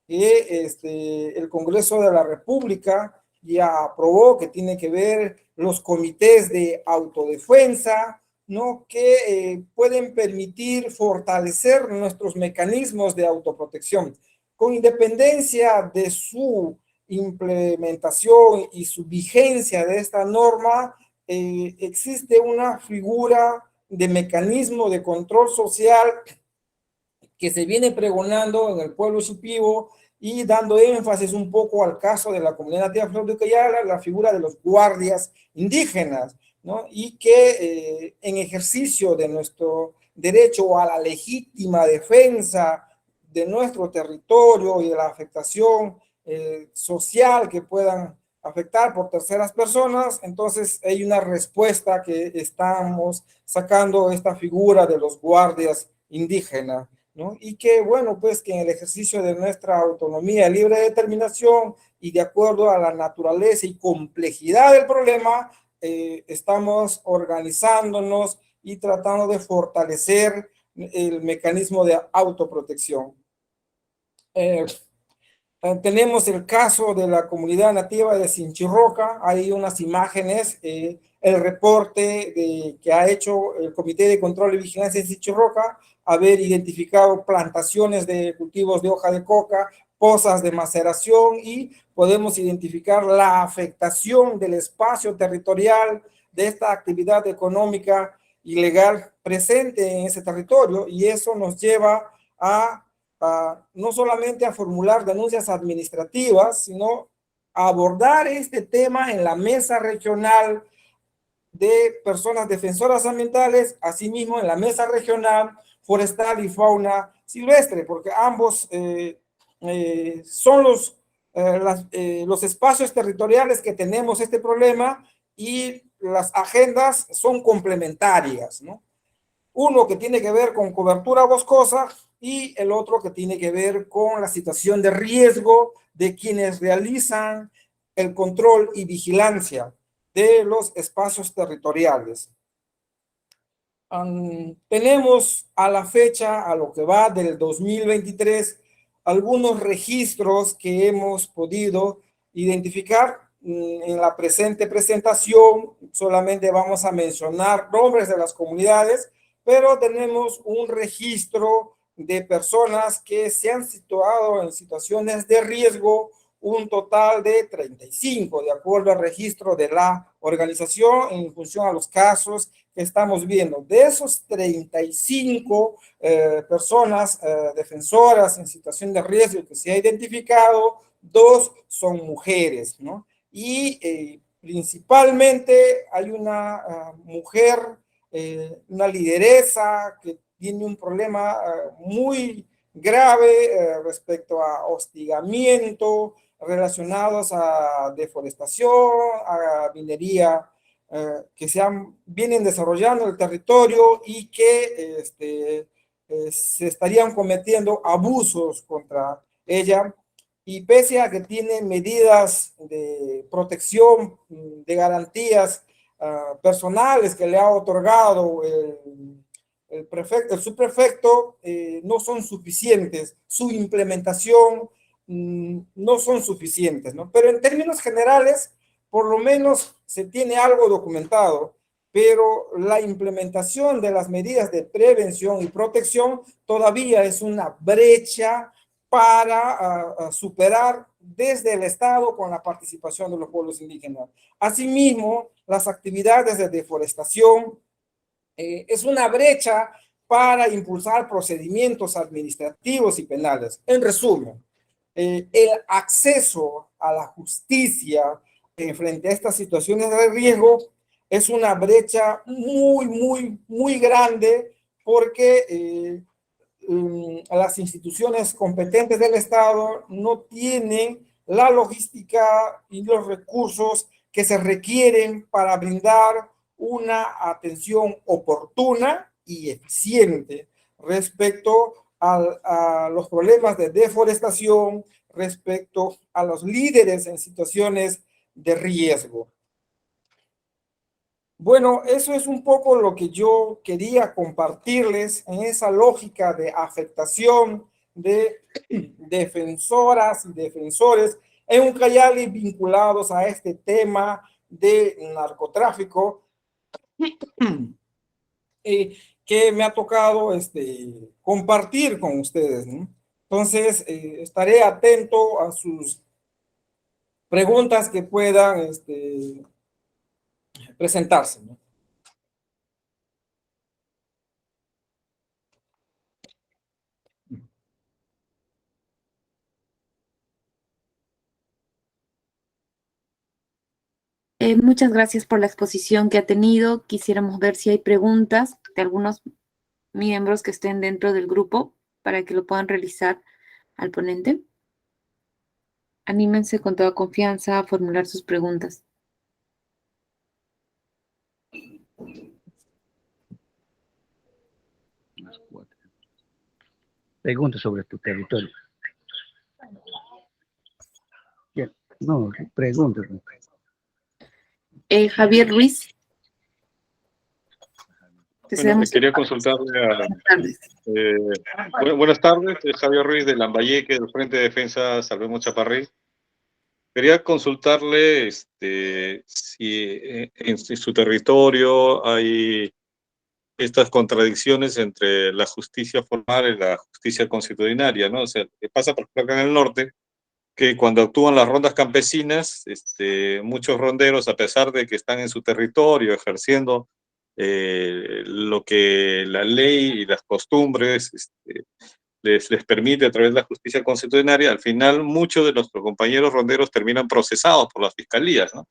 que el Congreso de la República ya aprobó, que tiene que ver los comités de autodefensa, ¿no? Que pueden permitir fortalecer nuestros mecanismos de autoprotección. Con independencia de su implementación y su vigencia de esta norma, existe una figura de mecanismo de control social que se viene pregonando en el pueblo shipibo, y dando énfasis un poco al caso de la comunidad nativa Flor de Ucayala, la figura de los guardias indígenas, ¿no? Y que en ejercicio de nuestro derecho a la legítima defensa de nuestro territorio y de la afectación social que puedan afectar por terceras personas, entonces hay una respuesta que estamos sacando esta figura de los guardias indígenas, ¿no? Y que, bueno, pues que en el ejercicio de nuestra autonomía, libre determinación y de acuerdo a la naturaleza y complejidad del problema, estamos organizándonos y tratando de fortalecer el mecanismo de autoprotección. Tenemos el caso de la comunidad nativa de Sinchirroca, hay unas imágenes, el reporte que ha hecho el Comité de Control y Vigilancia de Sinchirroca, haber identificado plantaciones de cultivos de hoja de coca, pozas de maceración, y podemos identificar la afectación del espacio territorial de esta actividad económica ilegal presente en ese territorio, y eso nos lleva a no solamente a formular denuncias administrativas, sino a abordar este tema en la Mesa Regional de Personas Defensoras Ambientales, asimismo en la Mesa Regional Forestal y Fauna Silvestre, porque ambos son los espacios territoriales que tenemos este problema, y las agendas son complementarias, ¿no? Uno que tiene que ver con cobertura boscosa y el otro que tiene que ver con la situación de riesgo de quienes realizan el control y vigilancia de los espacios territoriales. Tenemos a la fecha, a lo que va del 2023, algunos registros que hemos podido identificar. En la presente presentación solamente vamos a mencionar nombres de las comunidades, pero tenemos un registro de personas que se han situado en situaciones de riesgo, un total de 35, de acuerdo al registro de la organización en función a los casos que estamos viendo. De esos 35 personas defensoras en situación de riesgo que se ha identificado, 2 son mujeres, ¿no? Y principalmente hay una mujer, una lideresa que tiene un problema muy grave respecto a hostigamiento relacionados a deforestación, a minería, que vienen desarrollando el territorio y que se estarían cometiendo abusos contra ella. Y pese a que tiene medidas de protección, de garantías personales que le ha otorgado el subprefecto, no son suficientes. Su implementación no son suficientes, ¿no? Pero en términos generales, por lo menos se tiene algo documentado, pero la implementación de las medidas de prevención y protección todavía es una brecha para superar desde el Estado con la participación de los pueblos indígenas. Asimismo, las actividades de deforestación es una brecha para impulsar procedimientos administrativos y penales. En resumen, el acceso a la justicia frente a estas situaciones de riesgo es una brecha muy grande porque las instituciones competentes del Estado no tienen la logística y los recursos que se requieren para brindar una atención oportuna y eficiente respecto a los problemas de deforestación, respecto a los líderes en situaciones de riesgo. Bueno, eso es un poco lo que yo quería compartirles en esa lógica de afectación de defensoras y defensores en Ucayali vinculados a este tema de narcotráfico que me ha tocado compartir con ustedes, ¿no? Entonces, estaré atento a sus preguntas que puedan presentarse, ¿no? Muchas gracias por la exposición que ha tenido. Quisiéramos ver si hay preguntas de algunos miembros que estén dentro del grupo para que lo puedan realizar al ponente. Anímense con toda confianza a formular sus preguntas. Pregunta sobre tu territorio. Bien. No, pregunta. Javier Ruiz. Bueno, quería consultarle a... buenas tardes, Javier Ruiz de Lambayeque, del Frente de Defensa Salvemos Chaparrí. Quería consultarle si en su territorio hay estas contradicciones entre la justicia formal y la justicia constitucionaria, ¿no? O sea, ¿qué pasa, por ejemplo, acá en el norte? Que cuando actúan las rondas campesinas, muchos ronderos, a pesar de que están en su territorio ejerciendo lo que la ley y las costumbres les permite a través de la justicia constitucional, al final muchos de nuestros compañeros ronderos terminan procesados por las fiscalías, ¿no?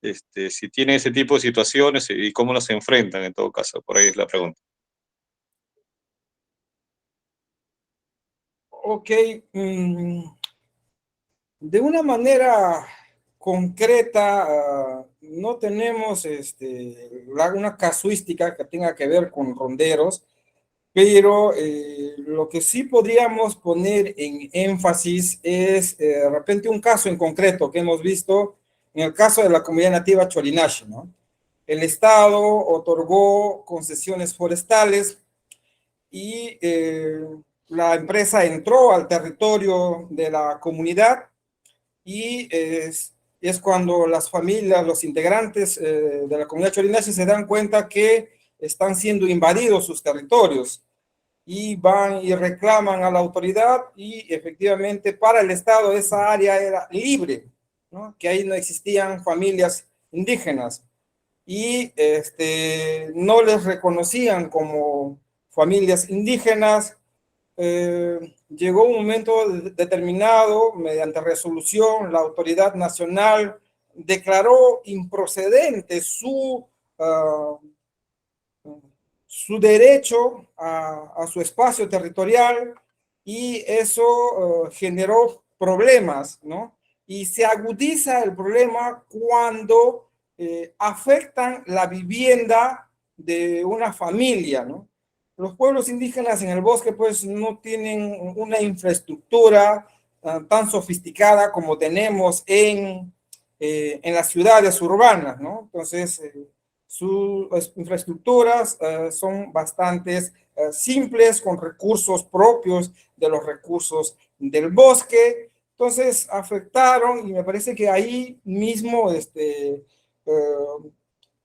Si tienen ese tipo de situaciones y cómo las enfrentan en todo caso, por ahí es la pregunta. Ok, de una manera concreta, no tenemos una casuística que tenga que ver con ronderos, pero lo que sí podríamos poner en énfasis es de repente un caso en concreto que hemos visto en el caso de la comunidad nativa Chorinashi, ¿no? El Estado otorgó concesiones forestales y la empresa entró al territorio de la comunidad y es cuando las familias, los integrantes de la comunidad Chorinashi se dan cuenta que están siendo invadidos sus territorios y van y reclaman a la autoridad y efectivamente para el Estado esa área era libre, ¿no? Que ahí no existían familias indígenas y no les reconocían como familias indígenas. Llegó un momento determinado, mediante resolución, la autoridad nacional declaró improcedente su derecho a su espacio territorial y eso generó problemas, ¿no? Y se agudiza el problema cuando afectan la vivienda de una familia, ¿no? Los pueblos indígenas en el bosque pues no tienen una infraestructura tan sofisticada como tenemos en las ciudades urbanas, ¿no? Entonces, sus infraestructuras son bastante simples, con recursos propios de los recursos del bosque. Entonces, afectaron y me parece que ahí mismo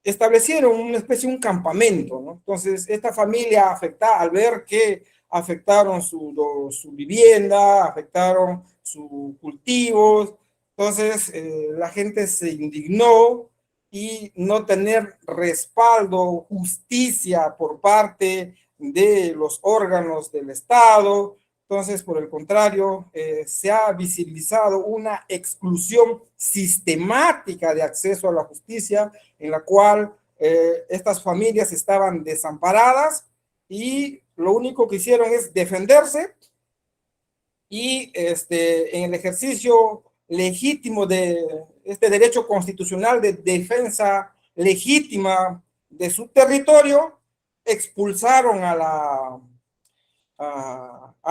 establecieron una especie de un campamento, ¿no? Entonces, esta familia afectada, al ver que afectaron su vivienda, afectaron sus cultivos, entonces la gente se indignó y no tener respaldo, justicia por parte de los órganos del Estado. Entonces, por el contrario, se ha visibilizado una exclusión sistemática de acceso a la justicia en la cual estas familias estaban desamparadas y lo único que hicieron es defenderse y en el ejercicio legítimo de este derecho constitucional de defensa legítima de su territorio, expulsaron a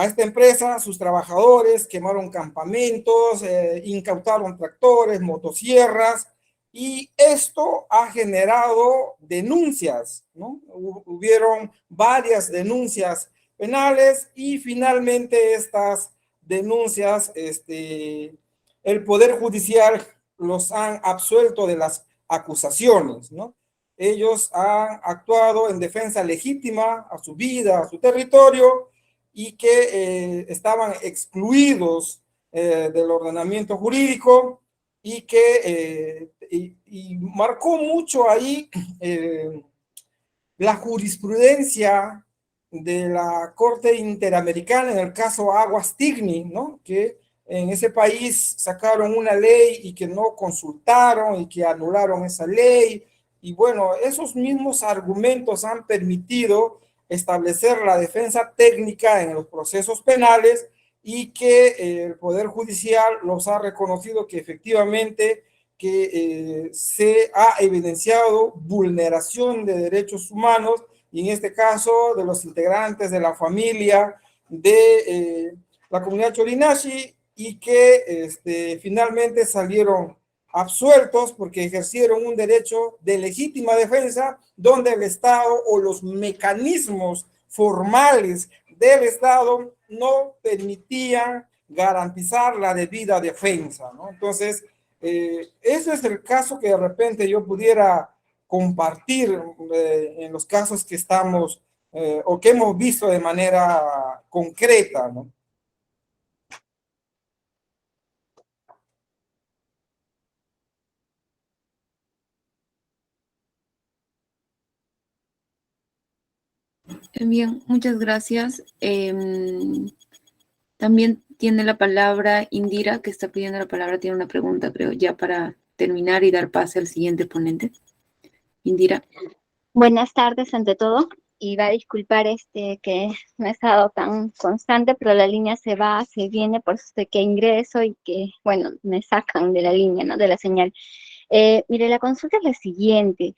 esta empresa, a sus trabajadores, quemaron campamentos, incautaron tractores, motosierras, y esto ha generado denuncias, ¿no? Hubieron varias denuncias penales y finalmente estas denuncias, el Poder Judicial los han absuelto de las acusaciones, ¿no? Ellos han actuado en defensa legítima a su vida, a su territorio, y que estaban excluidos del ordenamiento jurídico y que y marcó mucho ahí la jurisprudencia de la Corte Interamericana en el caso Aguas Tigni, ¿no? Que en ese país sacaron una ley y que no consultaron y que anularon esa ley. Y bueno, esos mismos argumentos han permitido establecer la defensa técnica en los procesos penales y que el Poder Judicial los ha reconocido que efectivamente que se ha evidenciado vulneración de derechos humanos y en este caso de los integrantes de la familia de la comunidad Chorinashi y que finalmente salieron absueltos porque ejercieron un derecho de legítima defensa donde el Estado o los mecanismos formales del Estado no permitían garantizar la debida defensa, ¿no? Entonces, ese es el caso que de repente yo pudiera compartir en los casos que estamos o que hemos visto de manera concreta, ¿no? Bien, muchas gracias. También tiene la palabra Indira, que está pidiendo la palabra, tiene una pregunta, creo, ya para terminar y dar pase al siguiente ponente. Indira. Buenas tardes ante todo. y va a disculpar que no he estado tan constante, pero la línea se va, se viene, por eso sé que ingreso y que, bueno, me sacan de la línea, ¿no? De la señal. Mire, la consulta es la siguiente.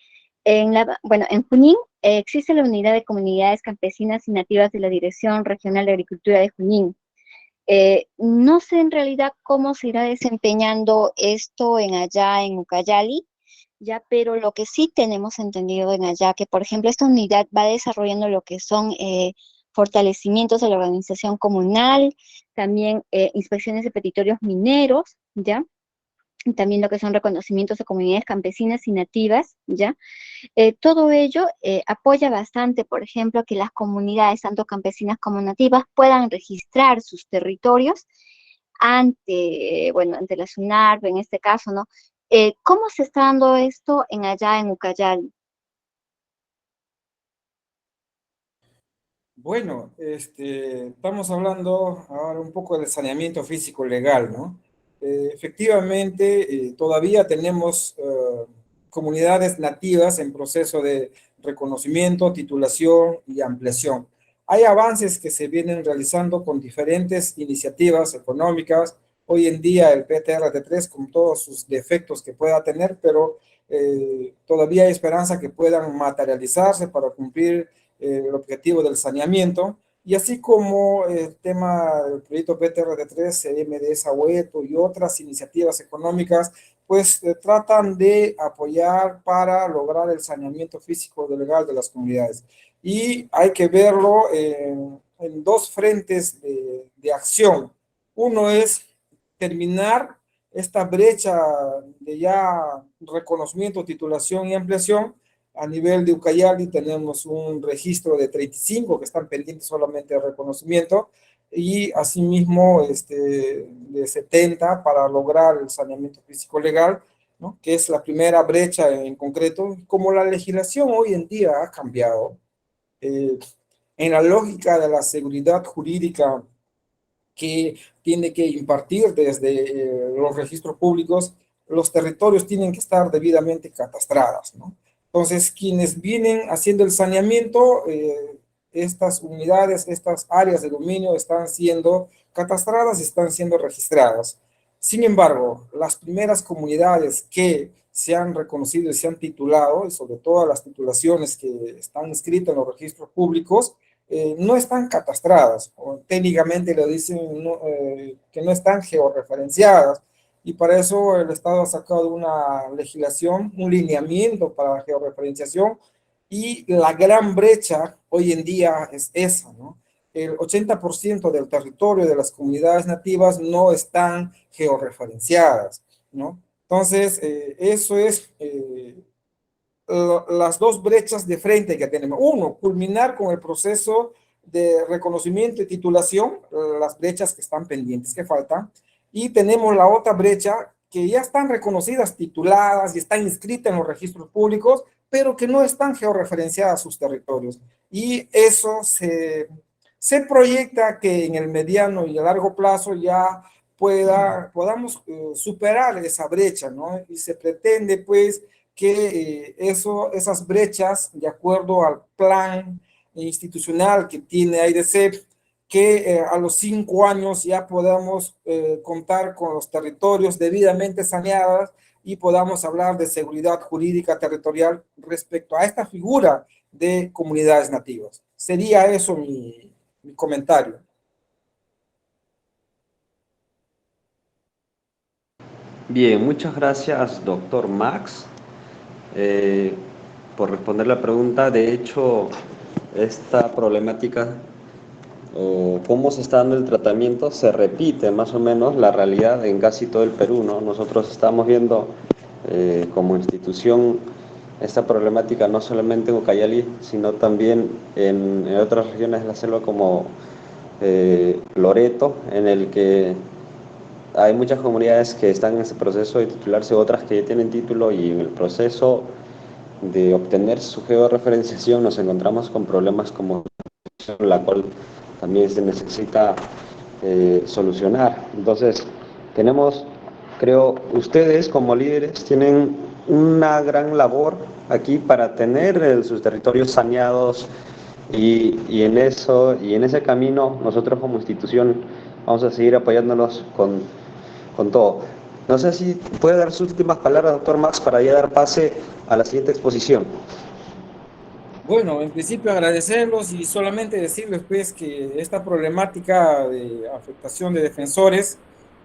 Bueno, en Junín existe la Unidad de Comunidades Campesinas y Nativas de la Dirección Regional de Agricultura de Junín. No sé en realidad cómo se irá desempeñando esto allá en Ucayali, ya, pero lo que sí tenemos entendido en allá, que por ejemplo esta unidad va desarrollando lo que son fortalecimientos de la organización comunal, también inspecciones de petitorios mineros, ¿ya? Y también lo que son reconocimientos de comunidades campesinas y nativas, ¿ya? Todo ello apoya bastante, por ejemplo, que las comunidades, tanto campesinas como nativas, puedan registrar sus territorios ante la SUNARP, en este caso, ¿no? ¿Cómo se está dando esto allá en Ucayali? Bueno, estamos hablando ahora un poco del saneamiento físico legal, ¿no? Efectivamente, todavía tenemos comunidades nativas en proceso de reconocimiento, titulación y ampliación. Hay avances que se vienen realizando con diferentes iniciativas económicas. Hoy en día el PTRT3, con todos sus defectos que pueda tener, pero todavía hay esperanza que puedan materializarse para cumplir el objetivo del saneamiento, y así como el tema del proyecto PTRT3, MDS Agüeto y otras iniciativas económicas, pues tratan de apoyar para lograr el saneamiento físico legal de las comunidades. Y hay que verlo en dos frentes de acción. Uno es terminar esta brecha de ya reconocimiento, titulación y ampliación. A nivel de Ucayali tenemos un registro de 35 que están pendientes solamente de reconocimiento, y asimismo de 70 para lograr el saneamiento físico legal, ¿no? Que es la primera brecha en concreto. Como la legislación hoy en día ha cambiado, en la lógica de la seguridad jurídica que tiene que impartir desde los registros públicos, los territorios tienen que estar debidamente catastrados, ¿no? Entonces, quienes vienen haciendo el saneamiento, estas unidades, estas áreas de dominio están siendo catastradas y están siendo registradas. Sin embargo, las primeras comunidades que se han reconocido y se han titulado, y sobre todo las titulaciones que están inscritas en los registros públicos, no están catastradas, o técnicamente lo dicen que no están georreferenciadas, y para eso el Estado ha sacado una legislación, un lineamiento para la georreferenciación, y la gran brecha hoy en día es esa, ¿no? El 80% del territorio de las comunidades nativas no están georreferenciadas, ¿no? Entonces, eso es las dos brechas de frente que tenemos. Uno, culminar con el proceso de reconocimiento y titulación, las brechas que están pendientes, que faltan, y tenemos la otra brecha que ya están reconocidas, tituladas y están inscritas en los registros públicos, pero que no están georreferenciadas a sus territorios. Y eso se proyecta que en el mediano y a largo plazo ya podamos superar esa brecha, ¿no? Y se pretende, pues, que esas brechas, de acuerdo al plan institucional que tiene AIDC, que a los 5 años ya podamos contar con los territorios debidamente saneados y podamos hablar de seguridad jurídica territorial respecto a esta figura de comunidades nativas. Sería eso mi comentario. Bien, muchas gracias, doctor Max, por responder la pregunta. De hecho, esta problemática o cómo se está dando el tratamiento se repite más o menos la realidad en casi todo el Perú, ¿no? Nosotros estamos viendo como institución esta problemática no solamente en Ucayali, sino también en otras regiones de la selva como Loreto, en el que hay muchas comunidades que están en ese proceso de titularse, otras que ya tienen título, y en el proceso de obtener su georreferenciación nos encontramos con problemas como la cual también se necesita solucionar. Entonces, tenemos, creo, ustedes como líderes tienen una gran labor aquí para tener sus territorios saneados Y en eso, y en ese camino, nosotros como institución vamos a seguir apoyándonos con todo. No sé si puede dar sus últimas palabras, doctor Max, para ya dar pase a la siguiente exposición. Bueno, en principio agradecerlos y solamente decirles pues que esta problemática de afectación de defensores,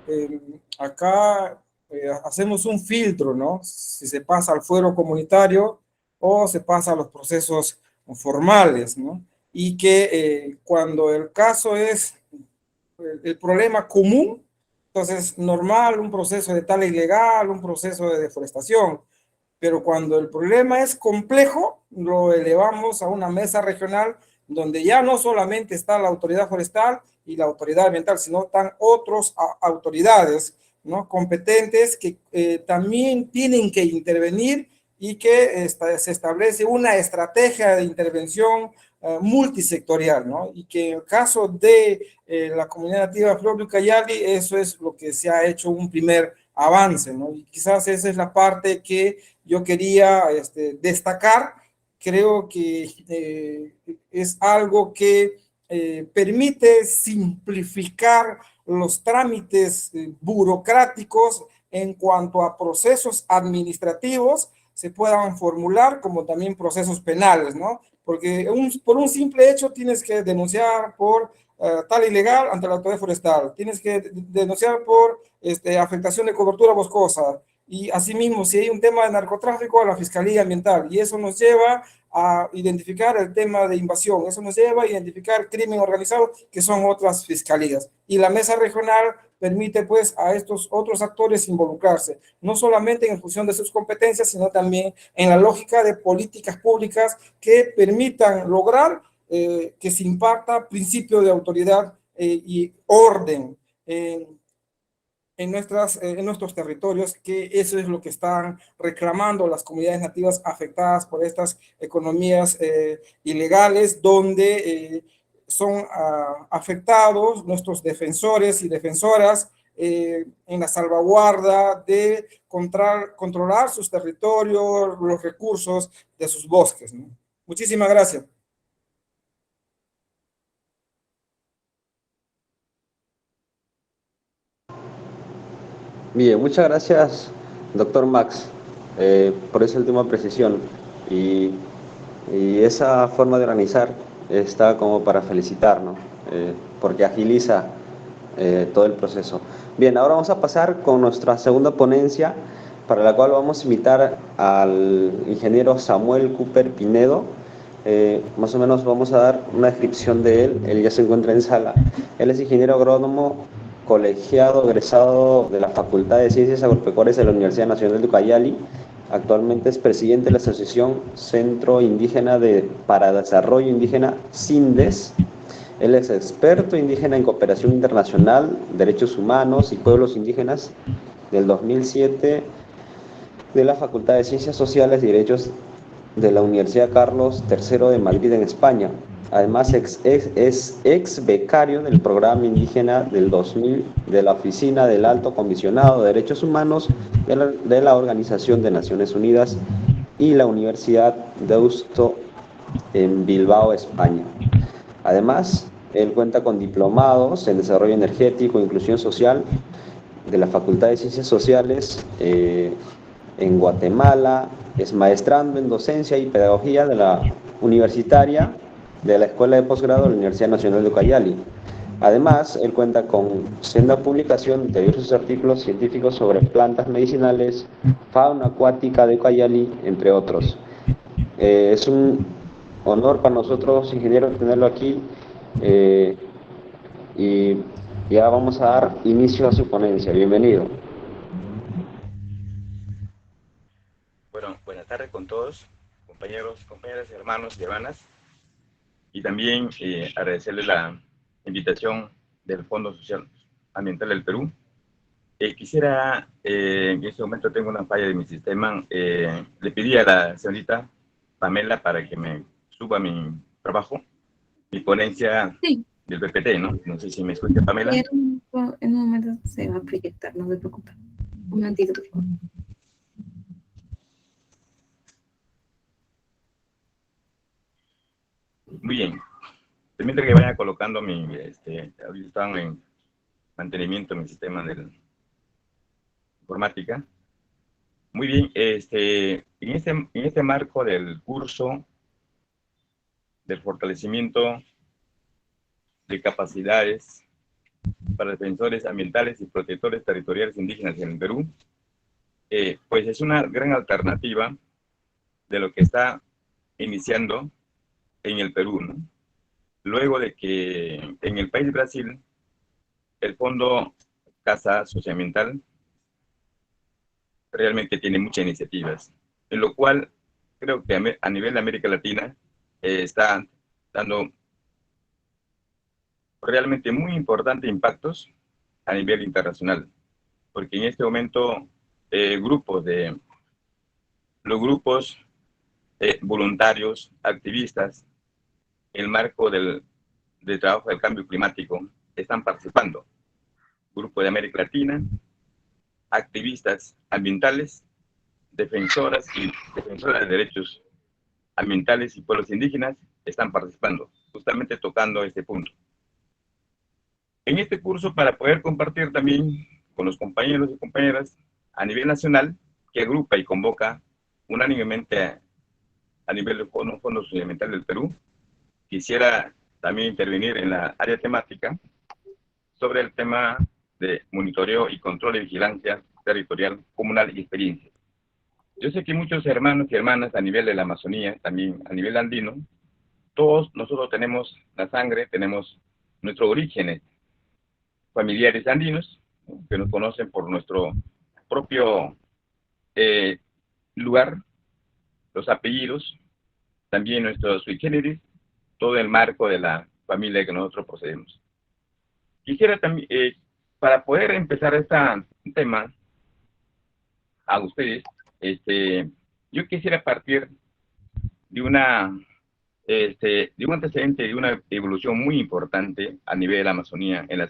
eh, acá hacemos un filtro, ¿no? Si se pasa al fuero comunitario o se pasa a los procesos formales, ¿no? Y que cuando el caso es el problema común, entonces normal, un proceso de tala ilegal, un proceso de deforestación, pero cuando el problema es complejo, lo elevamos a una mesa regional donde ya no solamente está la autoridad forestal y la autoridad ambiental, sino están otras autoridades, ¿no?, competentes que también tienen que intervenir y que se establece una estrategia de intervención multisectorial, ¿no? Y que en el caso de la comunidad nativa Flor de Ucayali, eso es lo que se ha hecho un primer avance, ¿no? Y quizás esa es la parte que yo quería destacar. Creo que es algo que permite simplificar los trámites burocráticos en cuanto a procesos administrativos se puedan formular como también procesos penales, ¿no? Porque por un simple hecho tienes que denunciar por tala ilegal ante la autoridad forestal, tienes que denunciar por afectación de cobertura boscosa, y asimismo, si hay un tema de narcotráfico, a la Fiscalía Ambiental, y eso nos lleva a identificar el tema de invasión, eso nos lleva a identificar crimen organizado, que son otras fiscalías. Y la mesa regional permite pues a estos otros actores involucrarse, no solamente en función de sus competencias, sino también en la lógica de políticas públicas que permitan lograr que se imparta principio de autoridad y orden en nuestros territorios, que eso es lo que están reclamando las comunidades nativas afectadas por estas economías ilegales, donde son afectados nuestros defensores y defensoras en la salvaguarda de controlar sus territorios, los recursos de sus bosques, ¿no? Muchísimas gracias. Bien, muchas gracias, doctor Max, por esa última precisión. Y, y esa forma de organizar está como para felicitar, ¿no? Porque agiliza todo el proceso. Bien, ahora vamos a pasar con nuestra segunda ponencia, para la cual vamos a invitar al ingeniero Samuel Cooper Pinedo. Más o menos vamos a dar una descripción de él. Él ya se encuentra en sala. Él es ingeniero agrónomo, colegiado, egresado de la Facultad de Ciencias Agropecuarias de la Universidad Nacional de Ucayali. Actualmente es presidente de la Asociación Centro Indígena para Desarrollo Indígena, CINDES. Él es experto indígena en cooperación internacional, derechos humanos y pueblos indígenas del 2007 de la Facultad de Ciencias Sociales y Derechos de la Universidad Carlos III de Madrid, en España. Además, es ex becario del programa indígena del 2000 de la Oficina del Alto Comisionado de Derechos Humanos de la Organización de Naciones Unidas y la Universidad de Deusto en Bilbao, España. Además, él cuenta con diplomados en Desarrollo Energético e Inclusión Social de la Facultad de Ciencias Sociales en Guatemala, es maestrando en Docencia y Pedagogía de la Universitaria de la Escuela de Posgrado de la Universidad Nacional de Ucayali. Además, él cuenta con senda publicación de diversos artículos científicos sobre plantas medicinales, fauna acuática de Ucayali, entre otros. Es un honor para nosotros, ingenieros, tenerlo aquí, y ya vamos a dar inicio a su ponencia. Bienvenido. Bueno, buenas tardes con todos, compañeros, compañeras, hermanos y hermanas. Y también agradecerles la invitación del Fondo Social Ambiental del Perú. Quisiera, en este momento tengo una falla de mi sistema, le pedí a la señorita Pamela para que me suba mi trabajo, mi ponencia Sí. del PPT, ¿no? No sé si me escucha, Pamela. En un momento se va a proyectar, no se preocupe. Un momentito, por favor. Muy bien. Permítame que vaya colocando ahorita están en mantenimiento en mi sistema de informática. Muy bien, en este marco del curso del fortalecimiento de capacidades para defensores ambientales y protectores territoriales indígenas en el Perú, pues es una gran alternativa de lo que está iniciando en el Perú, ¿no? Luego de que en el país de Brasil, el Fondo Casa Socioambiental realmente tiene muchas iniciativas, en lo cual creo que a nivel de América Latina está dando realmente muy importantes impactos a nivel internacional, porque en este momento los grupos voluntarios, activistas, en el marco del trabajo del cambio climático, están participando. Grupo de América Latina, activistas ambientales, defensoras de derechos ambientales y pueblos indígenas están participando, justamente tocando este punto. En este curso, para poder compartir también con los compañeros y compañeras a nivel nacional, que agrupa y convoca unánimemente a nivel del Fondo Socioambiental del Perú, quisiera también intervenir en la área temática sobre el tema de monitoreo y control y vigilancia territorial comunal y experiencia. Yo sé que muchos hermanos y hermanas a nivel de la Amazonía, también a nivel andino, todos nosotros tenemos la sangre, tenemos nuestros orígenes familiares andinos, ¿no?, que nos conocen por nuestro propio lugar, los apellidos, también nuestros sui generis, todo el marco de la familia que nosotros poseemos. Quisiera también, para poder empezar este tema a ustedes, yo quisiera partir de un antecedente, de una evolución muy importante a nivel de la Amazonía, en la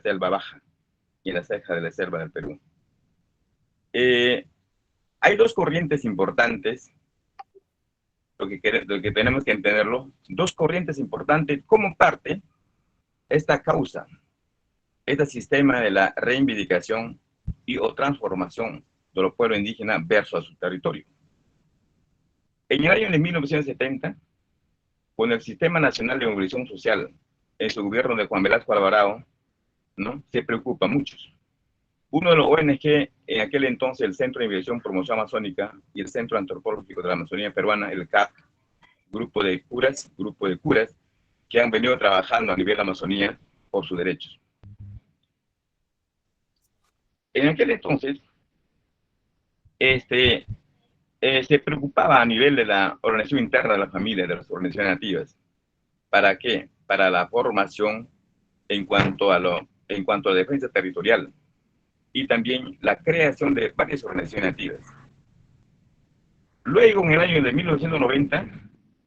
selva baja y en la ceja de la selva del Perú. Hay dos corrientes importantes, lo que tenemos que entenderlo, dos corrientes importantes como parte esta causa, este sistema de la reivindicación y o transformación de los pueblos indígenas versus a su territorio. En el año de 1970, con el Sistema Nacional de Movilización Social, en su gobierno de Juan Velasco Alvarado, ¿no?, se preocupa mucho. Uno de los ONG, en aquel entonces, el Centro de Investigación Promoción Amazónica y el Centro Antropológico de la Amazonía Peruana, el CAP, grupo de curas, que han venido trabajando a nivel de la Amazonía por sus derechos. En aquel entonces, se preocupaba a nivel de la organización interna de la familia, de las organizaciones nativas. ¿Para qué? Para la formación en cuanto a defensa territorial y también la creación de varias organizaciones nativas. Luego, en el año de 1990,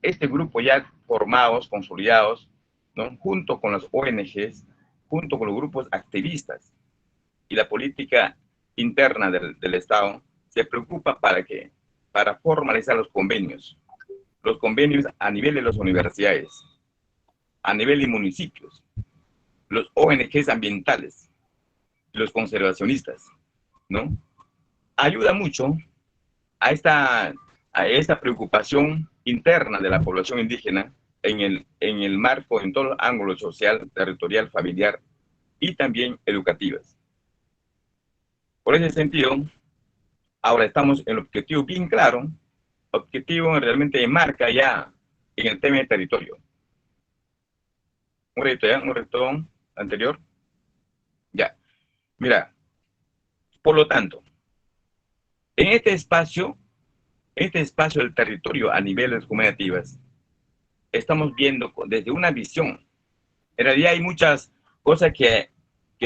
este grupo ya formados, consolidados, ¿no?, junto con las ONGs, junto con los grupos activistas y la política interna del Estado, se preocupa para formalizar los convenios a nivel de las universidades, a nivel de municipios, los ONGs ambientales, los conservacionistas, ¿no? Ayuda mucho a esta preocupación interna de la población indígena en el marco, en todo el ángulo social, territorial, familiar y también educativas. Por ese sentido, ahora estamos en el objetivo bien claro, objetivo realmente marca ya en el tema de territorio. Un reto anterior. Ya. Mira, por lo tanto, en este espacio del territorio a nivel de las comunidades nativas, estamos viendo desde una visión. En realidad hay muchas cosas que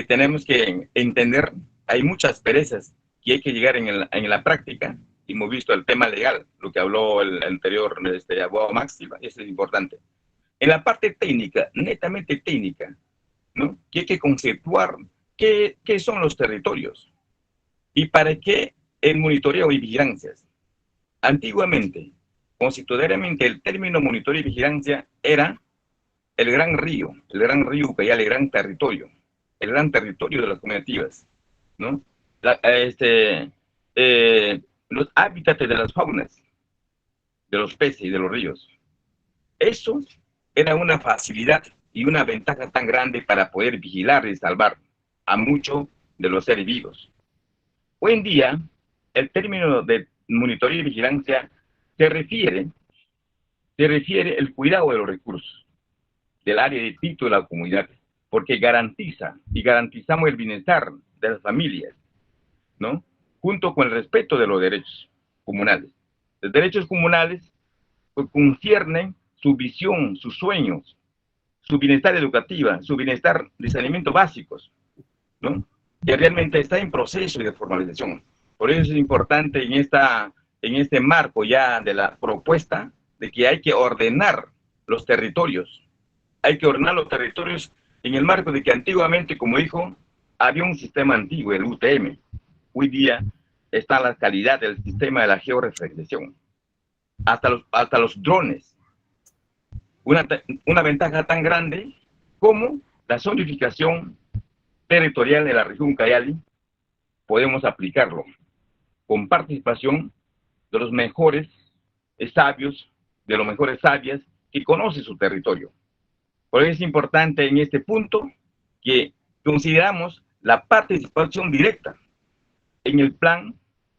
tenemos que entender, hay muchas perezas que hay que llegar en la práctica, y hemos visto el tema legal, lo que habló el anterior abogado Máxima, eso es importante. En la parte técnica, netamente técnica, ¿no?, que hay que conceptuar qué son los territorios y para qué el monitoreo y vigilancias. Antiguamente, constitucionalmente el término monitoreo y vigilancia era el gran río Ucayali, el gran territorio de las comunidades, ¿no? La- este, los hábitats de las faunas, de los peces y de los ríos. Eso era una facilidad y una ventaja tan grande para poder vigilar y salvar a muchos de los seres vivos. Hoy en día, el término de monitoreo y vigilancia se refiere el cuidado de los recursos del área de Tito de la comunidad, porque garantizamos el bienestar de las familias, ¿no? Junto con el respeto de los derechos comunales. Los derechos comunales pues, conciernen su visión, sus sueños, su bienestar educativa, su bienestar de saneamiento básicos, ¿no? Que realmente está en proceso de formalización. Por eso es importante en este marco ya de la propuesta de que hay que ordenar los territorios. Hay que ordenar los territorios en el marco de que antiguamente, como dijo, había un sistema antiguo, el UTM. Hoy día está la calidad del sistema de la georreferenciación. Hasta los drones. Una ventaja tan grande como la zonificación territorial de la región Ucayali, podemos aplicarlo con participación de los mejores sabios, de los mejores sabias que conocen su territorio. Por eso es importante en este punto que consideramos la participación directa en el plan,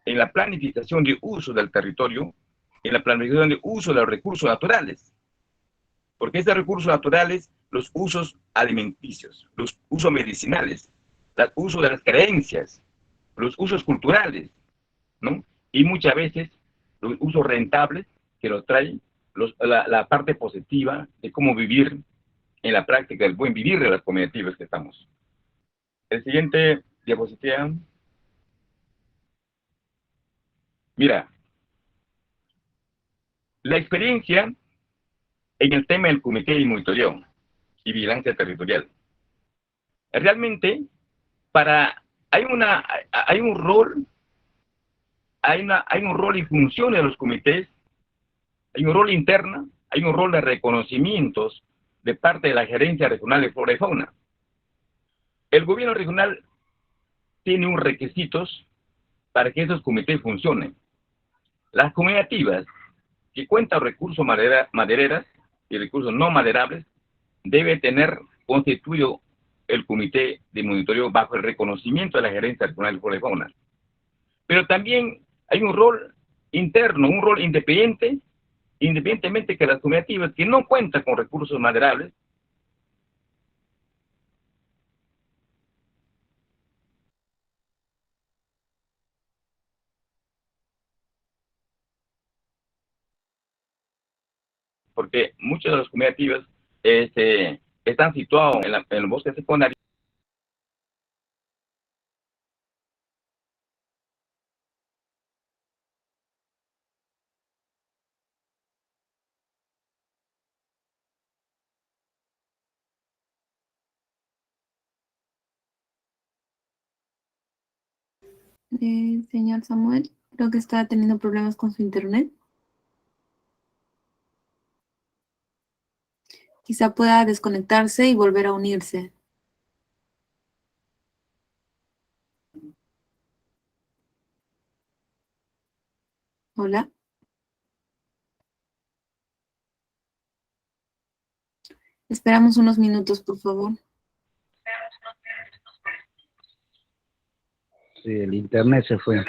en la planificación de uso del territorio, en la planificación de uso de los recursos naturales. Porque estos recursos naturales, los usos alimenticios, los usos medicinales, el uso de las creencias, los usos culturales, ¿no? Y muchas veces los usos rentables que nos traen la parte positiva de cómo vivir en la práctica, el buen vivir de las comunidades que estamos. El siguiente diapositiva. Mira, la experiencia en el tema del comité de monitoreo y vigilancia territorial. Realmente, hay un rol, hay un rol y funciones de los comités, hay un rol interno, hay un rol de reconocimientos de parte de la Gerencia Regional de Flora y Fauna. El gobierno regional tiene unos requisitos para que esos comités funcionen. Las comunidades que cuentan recursos madereras y recursos no maderables debe tener constituido el comité de monitoreo bajo el reconocimiento de la Gerencia Regional de Flora y Fauna. Pero también hay un rol interno, un rol independiente, independientemente que las comunidades que no cuentan con recursos maderables porque muchas de las comunidades están situados en los bosques secundarios. Señor Samuel, creo que está teniendo problemas con su internet. Quizá pueda desconectarse y volver a unirse. Hola. Esperamos unos minutos, por favor. Sí, el internet se fue.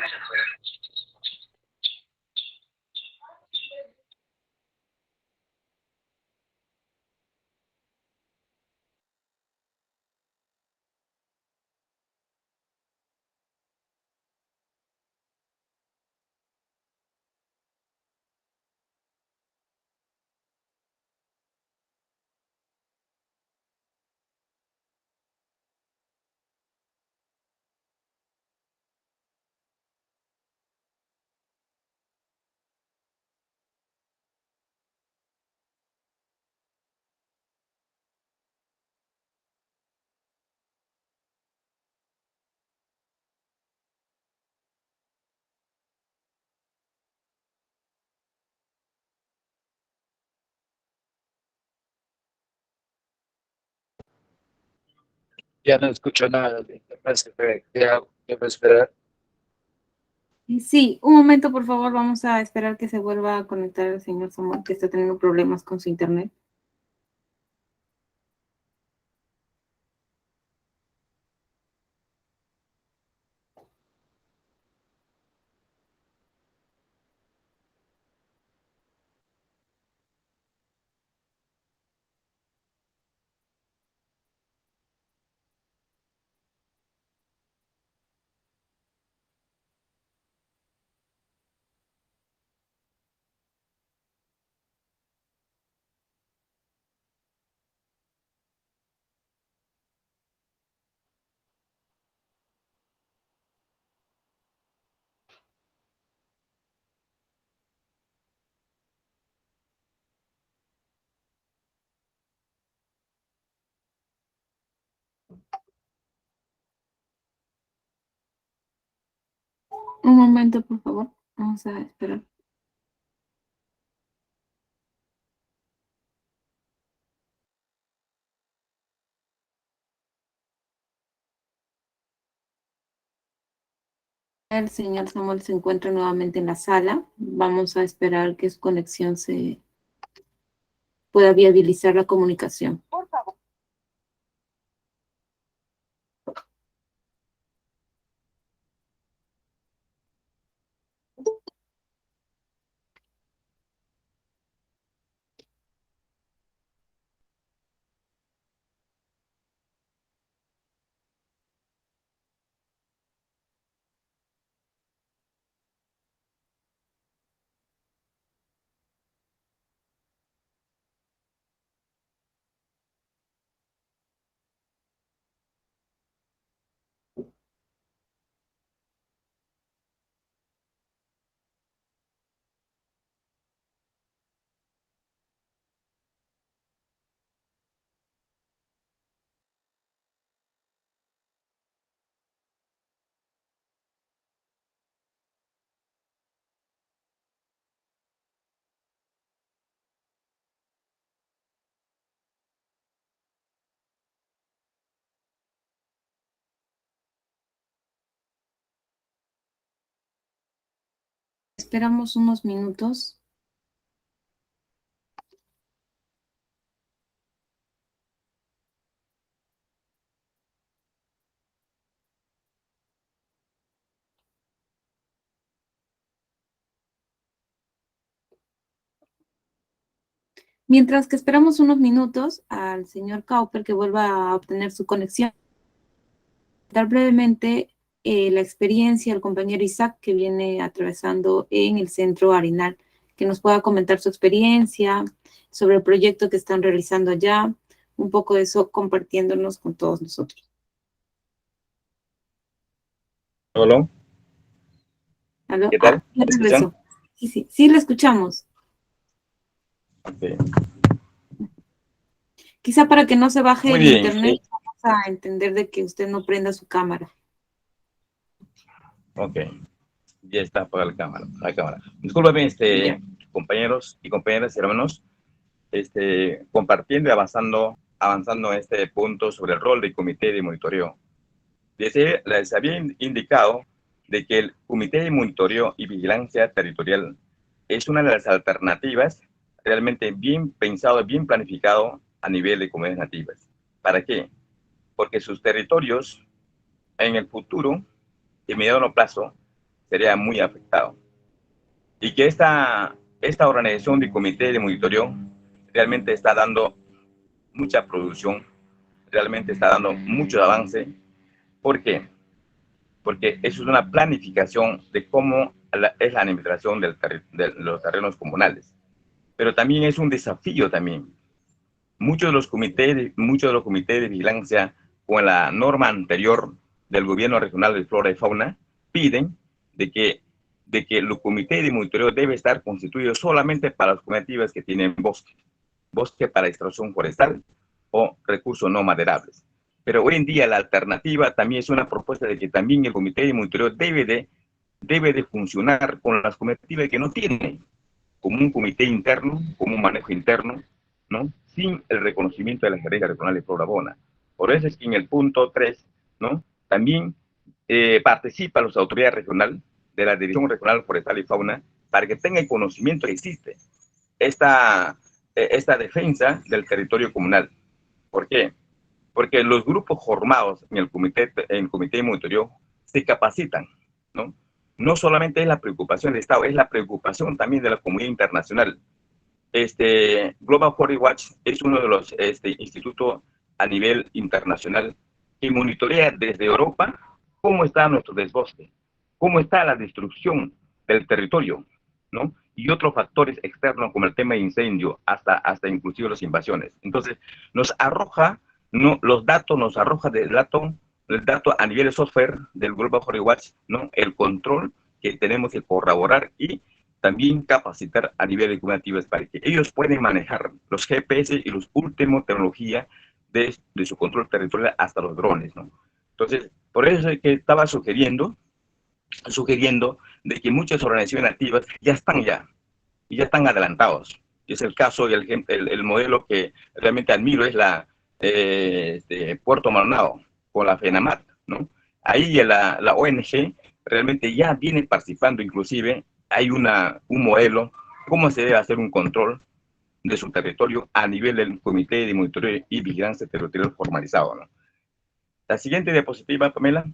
Ya no escucho nada. ¿Qué hago? ¿Debo esperar? Sí, un momento, por favor, vamos a esperar que se vuelva a conectar el señor Samuel, que está teniendo problemas con su internet. Un momento, por favor. Vamos a esperar. El señor Samuel se encuentra nuevamente en la sala. Vamos a esperar que su conexión se pueda viabilizar la comunicación. Por favor. Esperamos unos minutos. Mientras que esperamos unos minutos al señor Cowper que vuelva a obtener su conexión, dar brevemente la experiencia del compañero Isaac que viene atravesando en el centro Arenal, que nos pueda comentar su experiencia sobre el proyecto que están realizando allá, un poco de eso compartiéndonos con todos nosotros. Hola, ¿Aló? ¿qué tal? Ya ¿Me regresó. escuchan? Sí, le escuchamos. Okay. Quizá para que no se baje Muy el bien. internet, vamos a entender de que usted no prenda su cámara. Ok, ya está apagada la cámara. Discúlpame, Ya. compañeros y compañeras y hermanos, compartiendo y avanzando en este punto sobre el rol del comité de monitoreo. Les había indicado de que el comité de monitoreo y vigilancia territorial es una de las alternativas realmente bien pensado, bien planificado a nivel de comunidades nativas. ¿Para qué? Porque sus territorios en el futuro, de mediano plazo, sería muy afectado. Y que esta organización de comité de monitoreo realmente está dando mucha producción, realmente está dando mucho avance. ¿Por qué? Porque eso es una planificación de cómo es la administración de los terrenos comunales. Pero también es un desafío también. Muchos de los comités de vigilancia con la norma anterior del gobierno regional de flora y fauna piden de que el comité de monitoreo debe estar constituido solamente para las cooperativas que tienen bosque para extracción forestal o recursos no maderables. Pero hoy en día la alternativa también es una propuesta de que también el comité de monitoreo debe de funcionar con las cooperativas que no tienen, como un comité interno, como un manejo interno, ¿no? Sin el reconocimiento de la gerencia regional de flora fauna. Por eso es que en el punto 3, ¿no? También participan las autoridades regionales de la Dirección Regional Forestal y Fauna para que tengan conocimiento que existe esta defensa del territorio comunal. ¿Por qué? Porque los grupos formados en el comité de monitoreo se capacitan, ¿no? No solamente es la preocupación del Estado, es la preocupación también de la comunidad internacional. Global Forest Watch es uno de los institutos a nivel internacional que monitorea desde Europa cómo está nuestro desbosque, cómo está la destrucción del territorio, ¿no? Y otros factores externos como el tema de incendio, hasta inclusive las invasiones. Entonces, nos arroja, ¿no? Los datos nos arroja el dato a nivel de software del Global Forest Watch, ¿no? El control que tenemos que corroborar y también capacitar a nivel de comunidades para que ellos puedan manejar los GPS y los últimos tecnología de su control territorial hasta los drones, ¿no? Entonces, por eso es que estaba sugiriendo de que muchas organizaciones activas ya están adelantados. Es el caso y el modelo que realmente admiro es la Puerto Maldonado con la FENAMAT, ¿no? Ahí la ONG realmente ya viene participando, inclusive hay un modelo, cómo se debe hacer un control de su territorio a nivel del Comité de Monitoreo y Vigilancia Territorial formalizado, ¿no? La siguiente diapositiva, Pamela.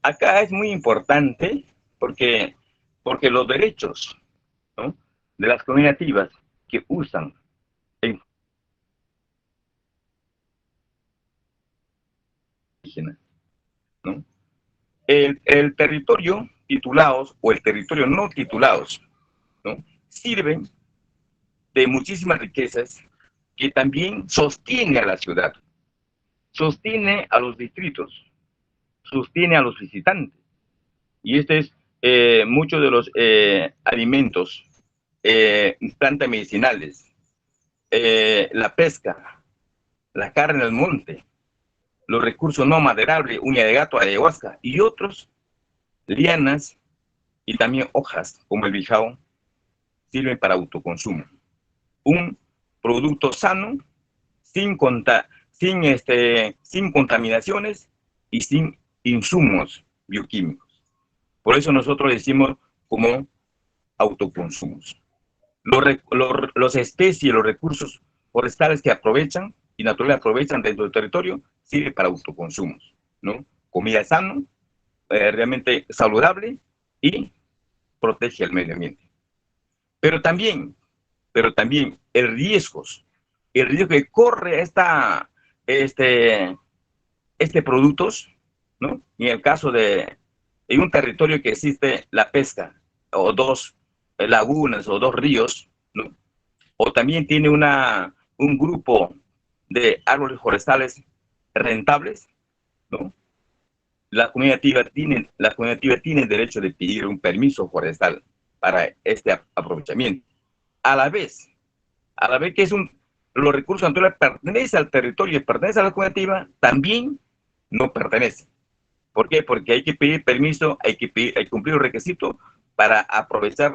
Acá es muy importante porque los derechos, ¿no? De las comunidades nativas que usan indígena, ¿no? El territorio titulados o el territorio no titulados, ¿no? Sirven de muchísimas riquezas que también sostiene a la ciudad, sostiene a los distritos, sostiene a los visitantes. Y es muchos de los alimentos, plantas medicinales, la pesca, la carne del monte, los recursos no maderables, uña de gato, ayahuasca y otros, lianas y también hojas como el bijao, sirven para autoconsumo. Un producto sano, sin contaminaciones y sin insumos bioquímicos. Por eso nosotros decimos como autoconsumos. Los especies, los recursos forestales que aprovechan y naturales aprovechan dentro del territorio, sirve para autoconsumos, ¿no? Comida sana, realmente saludable y protege el medio ambiente. Pero también el riesgo que corre productos, ¿no? En el caso en un territorio que existe la pesca, o 2 lagunas o 2 ríos, ¿no? O también tiene un grupo de árboles forestales rentables, ¿no? La comunidad nativa tiene derecho de pedir un permiso forestal para este aprovechamiento. A la vez que los recursos naturales pertenecen al territorio y pertenecen a la comunidad nativa, también no pertenecen. ¿Por qué? Porque hay que pedir permiso, hay que cumplir los requisitos para aprovechar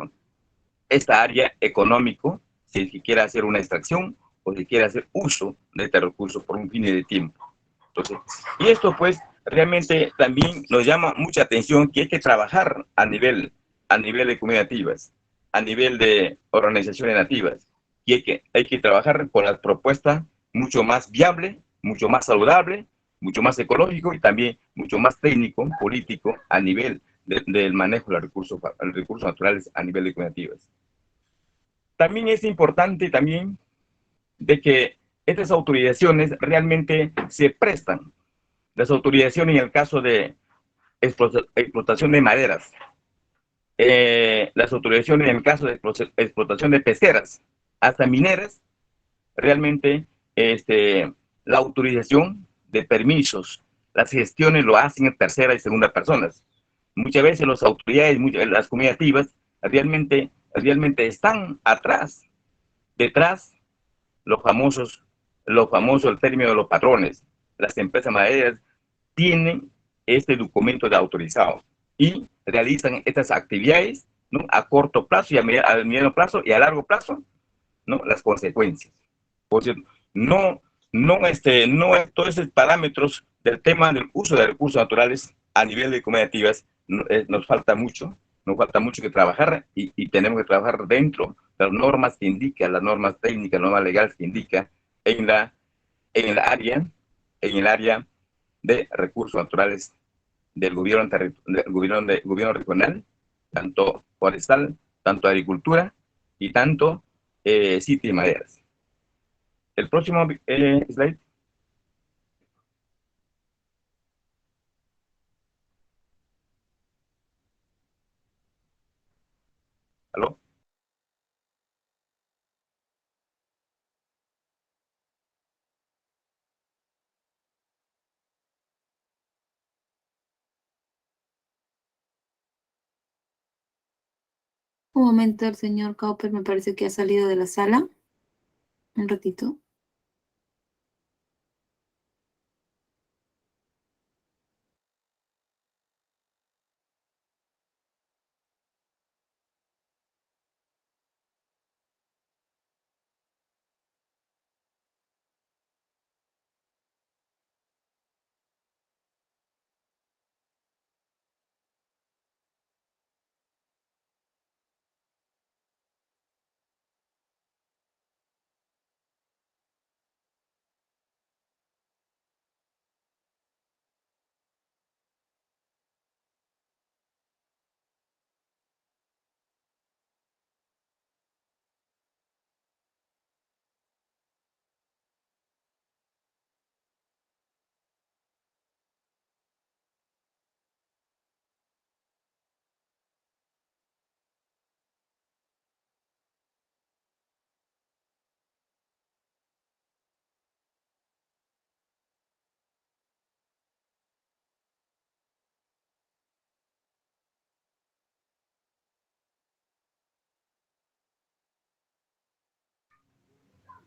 esta área económico, si se quiere hacer una extracción o si quiere hacer uso de este recurso por un fin de tiempo. Entonces, y esto pues realmente también nos llama mucha atención que hay que trabajar a nivel de comunidades nativas, a nivel de organizaciones nativas, y hay que trabajar con la propuesta mucho más viable, mucho más saludable, mucho más ecológico y también mucho más técnico, político, a nivel del manejo de los recursos naturales a nivel de comunidades nativas. También es importante también de que estas autorizaciones realmente se prestan. Las autorizaciones en el caso de explotación de maderas, las autorizaciones en el caso de explotación de pesqueras, hasta mineras, realmente la autorización de permisos, las gestiones lo hacen en tercera y segunda personas. Muchas veces las autoridades, las comunidades nativas, realmente están detrás, los famosos, el término de los patrones. Las empresas madereras tienen este documento de autorizado y realizan estas actividades ¿no? A corto plazo y a mediano plazo y a largo plazo, ¿no? Las consecuencias. Por cierto, no todos esos parámetros del tema del uso de recursos naturales a nivel de comunidades nos falta mucho que trabajar y tenemos que trabajar dentro de las normas que indican, las normas técnicas, las normas legales que indican en el área de recursos naturales del gobierno regional, tanto forestal, tanto agricultura y tanto sitio y maderas. El próximo slide. ¿Aló? Un momento, el señor Cowper me parece que ha salido de la sala. Un ratito.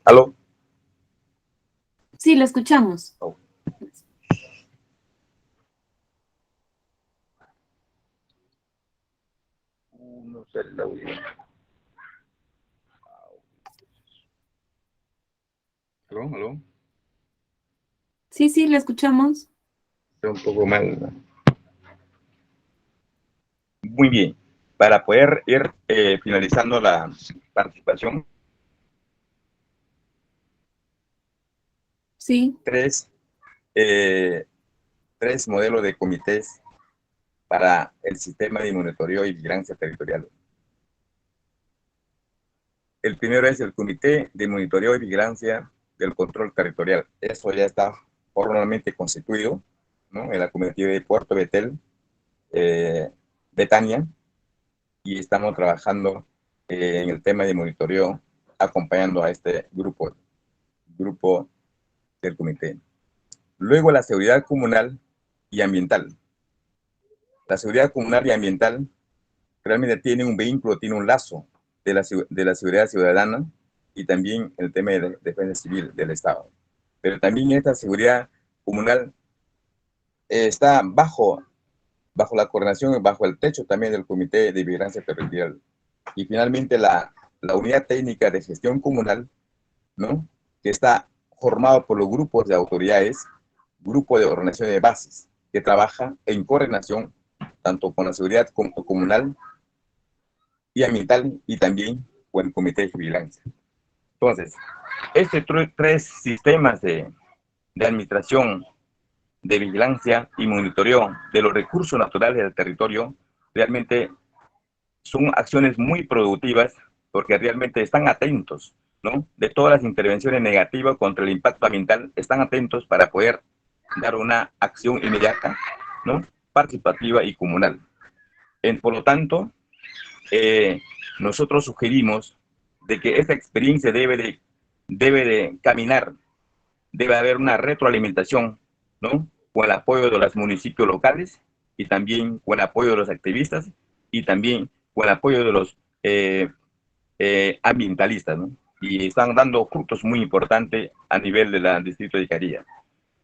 ¿Aló? Sí, lo escuchamos. Oh. No sé el audio. ¿Aló? Sí, lo escuchamos. Está un poco mal, ¿no? Muy bien. Para poder ir finalizando la participación, Sí. tres modelos de comités para el sistema de monitoreo y vigilancia territorial. El primero es el Comité de Monitoreo y Vigilancia del Control Territorial. Eso ya está formalmente constituido, ¿no? En la comitiva de Puerto Betel, Betania, y estamos trabajando en el tema de monitoreo, acompañando a este grupo del comité. Luego, la seguridad comunal y ambiental. La seguridad comunal y ambiental realmente tiene un vínculo, tiene un lazo de la seguridad ciudadana y también el tema de defensa civil del Estado. Pero también esta seguridad comunal está bajo la coordinación y bajo el techo también del Comité de Vigilancia Territorial. Y finalmente la unidad técnica de gestión comunal, ¿no? Que está formado por los grupos de autoridades, grupo de organización de bases, que trabaja en coordinación tanto con la seguridad comunal y ambiental y también con el comité de vigilancia. Entonces, estos tres sistemas de administración, de vigilancia y monitoreo de los recursos naturales del territorio realmente son acciones muy productivas porque realmente están atentos, ¿no? De todas las intervenciones negativas contra el impacto ambiental, están atentos para poder dar una acción inmediata, ¿no? Participativa y comunal. Por lo tanto, nosotros sugerimos de que esta experiencia debe de caminar, debe haber una retroalimentación, ¿no? Con el apoyo de los municipios locales y también con el apoyo de los activistas y también con el apoyo de los ambientalistas, ¿no? Y están dando frutos muy importantes a nivel del distrito de Icaría.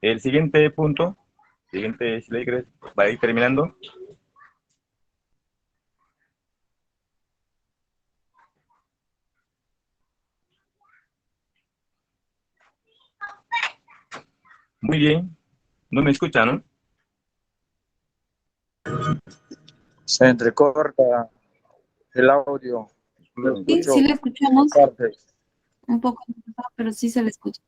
El siguiente punto, siguiente slide, para ir terminando. Muy bien. No me escucha, ¿no? Se entrecorta el audio. Lo Sí, sí escucho le por escuchamos, partes. un poco, pero sí se le escucha.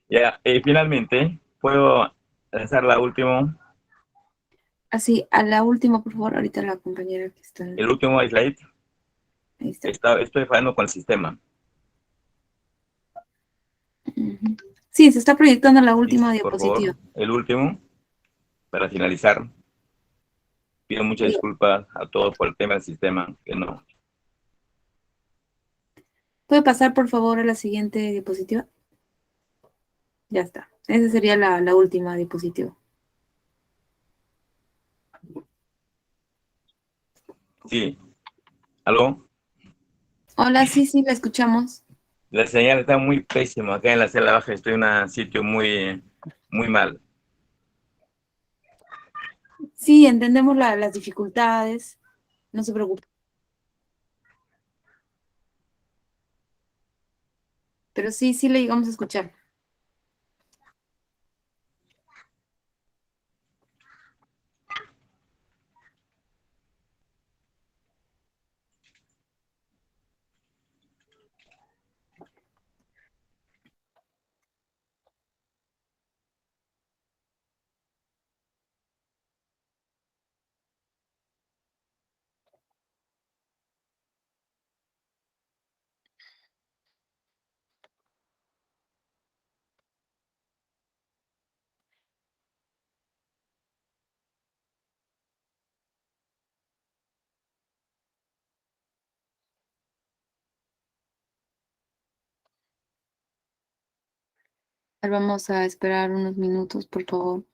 Ya, finalmente, ¿puedo lanzar la última, Así, a la última, por favor, ahorita la compañera que está. el último slide? Ahí está. Estoy fallando con el sistema. Ujú. Sí, se está proyectando la Sí, última por diapositiva. favor, el último, para finalizar. Pido muchas Sí. disculpas a todos por el tema del sistema, que no. ¿Puede pasar, por favor, a la siguiente diapositiva? Ya está. Esa sería la última diapositiva. Sí, ¿aló? Hola, sí, sí, la escuchamos. La señal está muy pésima acá en la celda baja. Estoy en un sitio muy, muy mal. Sí, entendemos las dificultades. No se preocupe. Pero sí, sí le llegamos a escuchar. Vamos a esperar unos minutos, por favor.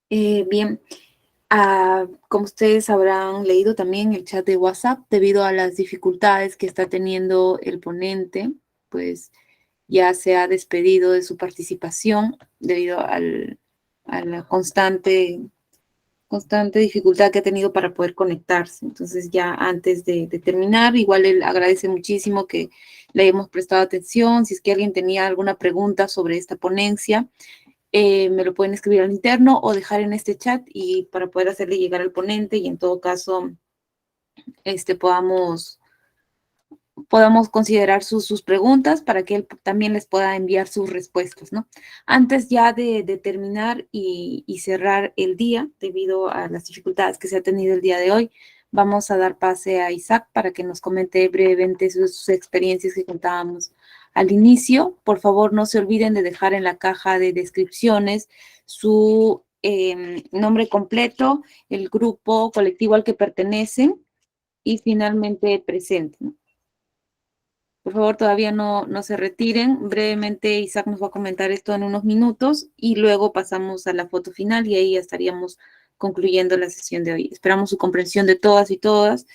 Bien, como ustedes habrán leído también el chat de WhatsApp, debido a las dificultades que está teniendo el ponente, pues ya se ha despedido de su participación debido a la constante dificultad que ha tenido para poder conectarse. Entonces ya antes de terminar, igual él agradece muchísimo que le hayamos prestado atención. Si es que alguien tenía alguna pregunta sobre esta ponencia, me lo pueden escribir al interno o dejar en este chat y para poder hacerle llegar al ponente y en todo caso podamos considerar sus preguntas para que él también les pueda enviar sus respuestas, ¿no? Antes ya de terminar y cerrar el día, debido a las dificultades que se ha tenido el día de hoy, Vamos a dar pase a Isaac para que nos comente brevemente sus experiencias que contábamos al inicio. Por favor, no se olviden de dejar en la caja de descripciones su nombre completo, el grupo colectivo al que pertenecen y finalmente presente, ¿no? Por favor, todavía no se retiren. Brevemente, Isaac nos va a comentar esto en unos minutos y luego pasamos a la foto final y ahí ya estaríamos concluyendo la sesión de hoy. Esperamos su comprensión de todas y todos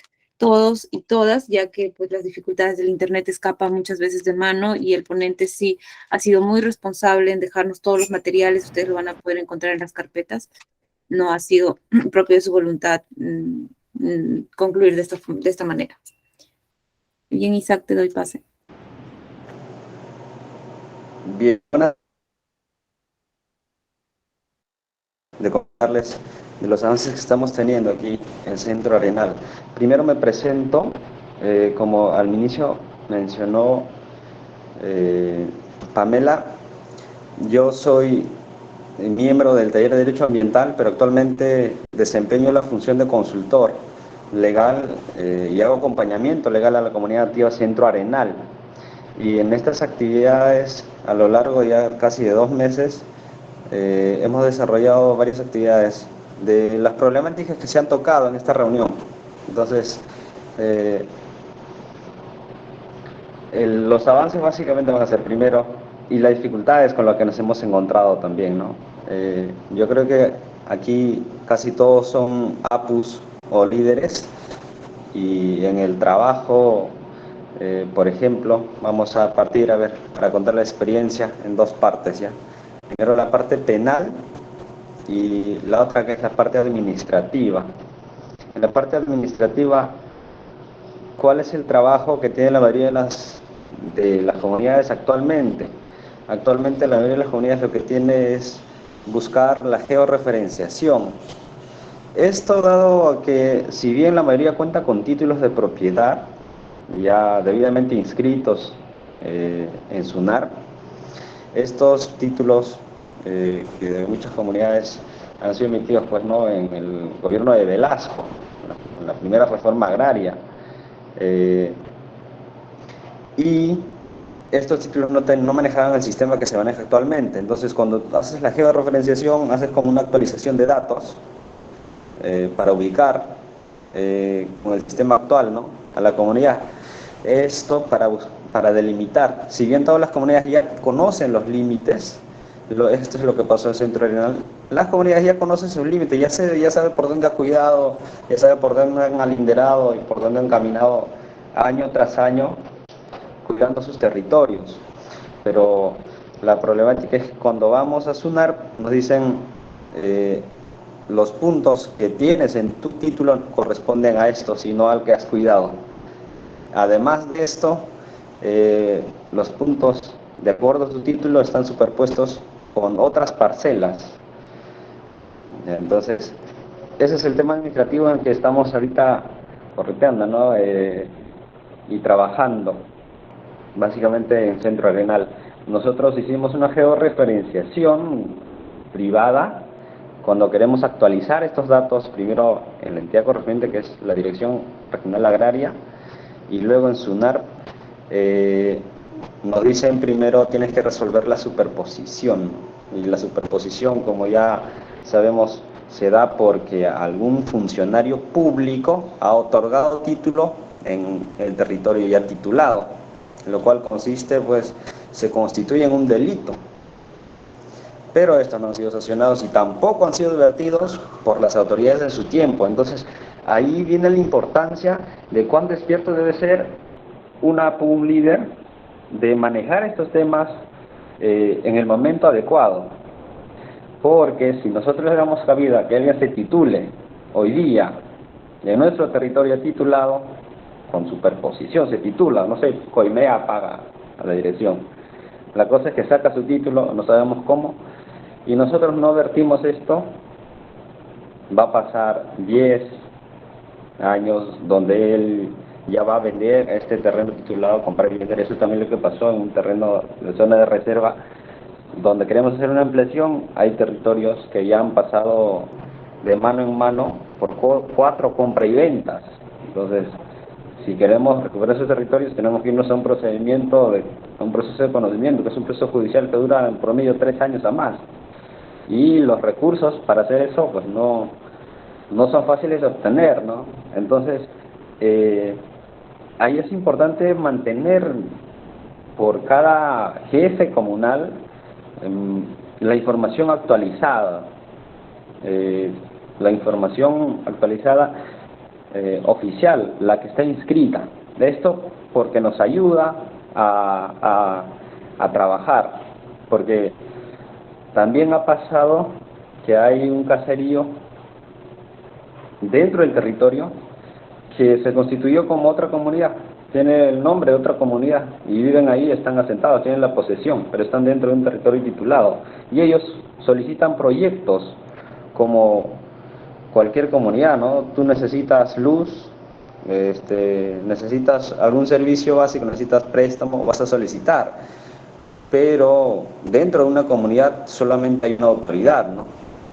y todas, ya que pues las dificultades del Internet escapan muchas veces de mano y el ponente sí ha sido muy responsable en dejarnos todos los materiales. Ustedes lo van a poder encontrar en las carpetas. No ha sido propio de su voluntad concluir de esta manera. Bien, Isaac, te doy pase. Bien, de contarles de los avances que estamos teniendo aquí en el Centro Arenal. Primero me presento, como al inicio mencionó Pamela, yo soy miembro del Taller de Derecho Ambiental, pero actualmente desempeño la función de consultor legal y hago acompañamiento legal a la comunidad activa Centro Arenal. Y en estas actividades, a lo largo ya casi de 2 meses, hemos desarrollado varias actividades de las problemáticas que se han tocado en esta reunión. Entonces, los avances básicamente van a ser primero, y las dificultades con las que nos hemos encontrado también, ¿no? Yo creo que aquí casi todos son APUs o líderes, y en el trabajo, por ejemplo, vamos a partir, para contar la experiencia en 2 partes, ¿ya? Primero la parte penal y la otra que es la parte administrativa. En la parte administrativa, ¿cuál es el trabajo que tiene la mayoría de las comunidades actualmente? Actualmente la mayoría de las comunidades lo que tiene es buscar la georreferenciación. Esto dado a que, si bien la mayoría cuenta con títulos de propiedad ya debidamente inscritos en SUNAR, estos títulos que de muchas comunidades han sido emitidos pues, ¿no? en el gobierno de Velasco, en la primera reforma agraria, y estos títulos no manejaban el sistema que se maneja actualmente. Entonces, cuando haces la georreferenciación, haces como una actualización de datos para ubicar con el sistema actual, ¿no? a la comunidad. Esto para delimitar. Si bien todas las comunidades ya conocen los límites, esto es lo que pasó en Centro Arenal, las comunidades ya conocen sus límites, ya sabe por dónde ha cuidado, ya sabe por dónde han alinderado y por dónde han caminado año tras año cuidando sus territorios. Pero la problemática es que cuando vamos a SUNAR nos dicen los puntos que tienes en tu título corresponden a esto, sino al que has cuidado. Además de esto, los puntos de acuerdo a tu título están superpuestos con otras parcelas. Entonces, ese es el tema administrativo en el que estamos ahorita correteando, ¿no? Y trabajando, básicamente en Centro Arenal. Nosotros hicimos una georreferenciación privada cuando queremos actualizar estos datos, primero en la entidad correspondiente, que es la Dirección Regional Agraria, y luego en SUNAR, nos dicen primero tienes que resolver la superposición, y la superposición, como ya sabemos, se da porque algún funcionario público ha otorgado título en el territorio ya titulado, lo cual consiste, pues, se constituye en un delito. Pero estos no han sido sancionados y tampoco han sido advertidos por las autoridades en su tiempo. Entonces, ahí viene la importancia de cuán despierto debe ser un líder de manejar estos temas en el momento adecuado. Porque si nosotros le damos cabida a que alguien se titule hoy día en nuestro territorio titulado, con superposición se titula, no sé, Coimea paga a la dirección. La cosa es que saca su título, no sabemos cómo, y nosotros no advertimos esto, va a pasar 10 años donde él ya va a vender este terreno titulado, comprar y vender. Eso también es lo que pasó en un terreno de zona de reserva donde queremos hacer una ampliación. Hay territorios que ya han pasado de mano en mano por 4 compra y ventas. Entonces, si queremos recuperar esos territorios, tenemos que irnos a un procedimiento, a un proceso de conocimiento, que es un proceso judicial que dura en promedio 3 años a más. Y los recursos para hacer eso, pues no son fáciles de obtener, ¿no? Entonces, ahí es importante mantener por cada jefe comunal la información actualizada, oficial, la que está inscrita. Esto porque nos ayuda a trabajar, porque también ha pasado que hay un caserío dentro del territorio que se constituyó como otra comunidad, tiene el nombre de otra comunidad y viven ahí, están asentados, tienen la posesión, pero están dentro de un territorio titulado y ellos solicitan proyectos como cualquier comunidad, ¿no? Tú necesitas luz, necesitas algún servicio básico, necesitas préstamo, vas a solicitar, pero dentro de una comunidad solamente hay una autoridad, ¿no?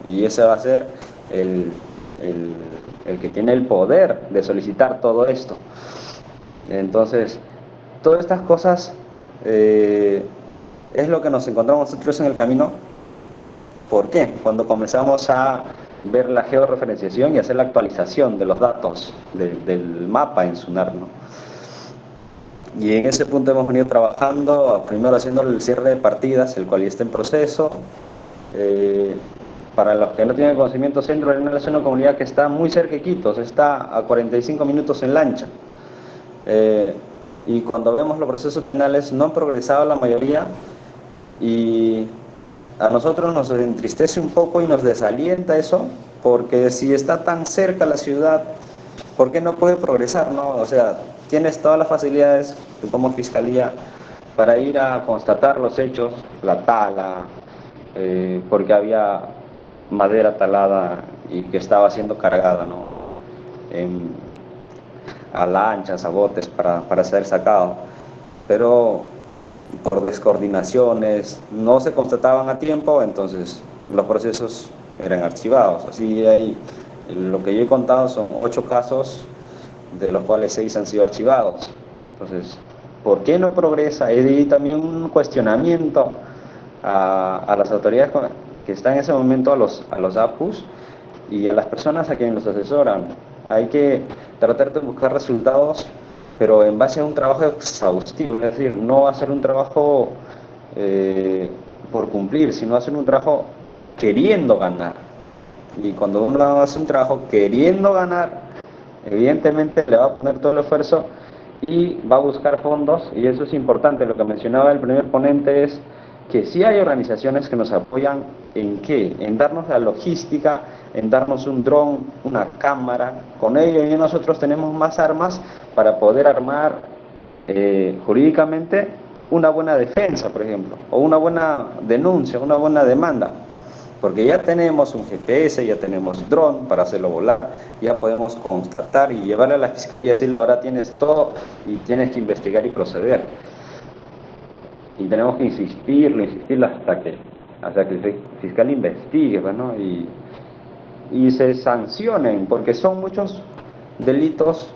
Y ese va a ser el que tiene el poder de solicitar todo esto. Entonces, todas estas cosas es lo que nos encontramos nosotros en el camino. ¿Por qué? Cuando comenzamos a ver la georreferenciación y hacer la actualización de los datos del mapa en SUNAR, ¿no? Y en ese punto hemos venido trabajando, primero haciendo el cierre de partidas, el cual ya está en proceso. Para los que no tienen conocimiento, Centro Arenal es una comunidad que está muy cerca de Iquitos, está a 45 minutos en lancha. Y cuando vemos los procesos finales no han progresado la mayoría y a nosotros nos entristece un poco y nos desalienta eso, porque si está tan cerca la ciudad, ¿por qué no puede progresar, no? O sea, tienes todas las facilidades como fiscalía para ir a constatar los hechos, la tala, porque había madera talada y que estaba siendo cargada, ¿no? A lanchas, a botes para ser sacado, pero por descoordinaciones no se constataban a tiempo, entonces los procesos eran archivados. Así lo que yo he contado son 8 casos, de los cuales 6 han sido archivados. Entonces, ¿por qué no progresa? Y también un cuestionamiento a las autoridades que están en ese momento, a los APUs y a las personas a quienes los asesoran. Hay que tratar de buscar resultados, pero en base a un trabajo exhaustivo, es decir, no hacer un trabajo por cumplir, sino hacer un trabajo queriendo ganar. Y cuando uno hace un trabajo queriendo ganar, evidentemente le va a poner todo el esfuerzo y va a buscar fondos, y eso es importante. Lo que mencionaba el primer ponente es que sí hay organizaciones que nos apoyan en ¿qué? En darnos la logística, en darnos un dron, una cámara. Con ello y nosotros tenemos más armas para poder armar jurídicamente una buena defensa, por ejemplo, o una buena denuncia, una buena demanda, porque ya tenemos un GPS, ya tenemos dron para hacerlo volar, ya podemos constatar y llevarle a la fiscalía y decirle, ahora tienes todo y tienes que investigar y proceder. Y tenemos que insistir hasta que el fiscal investigue, ¿no? Y se sancionen, porque son muchos delitos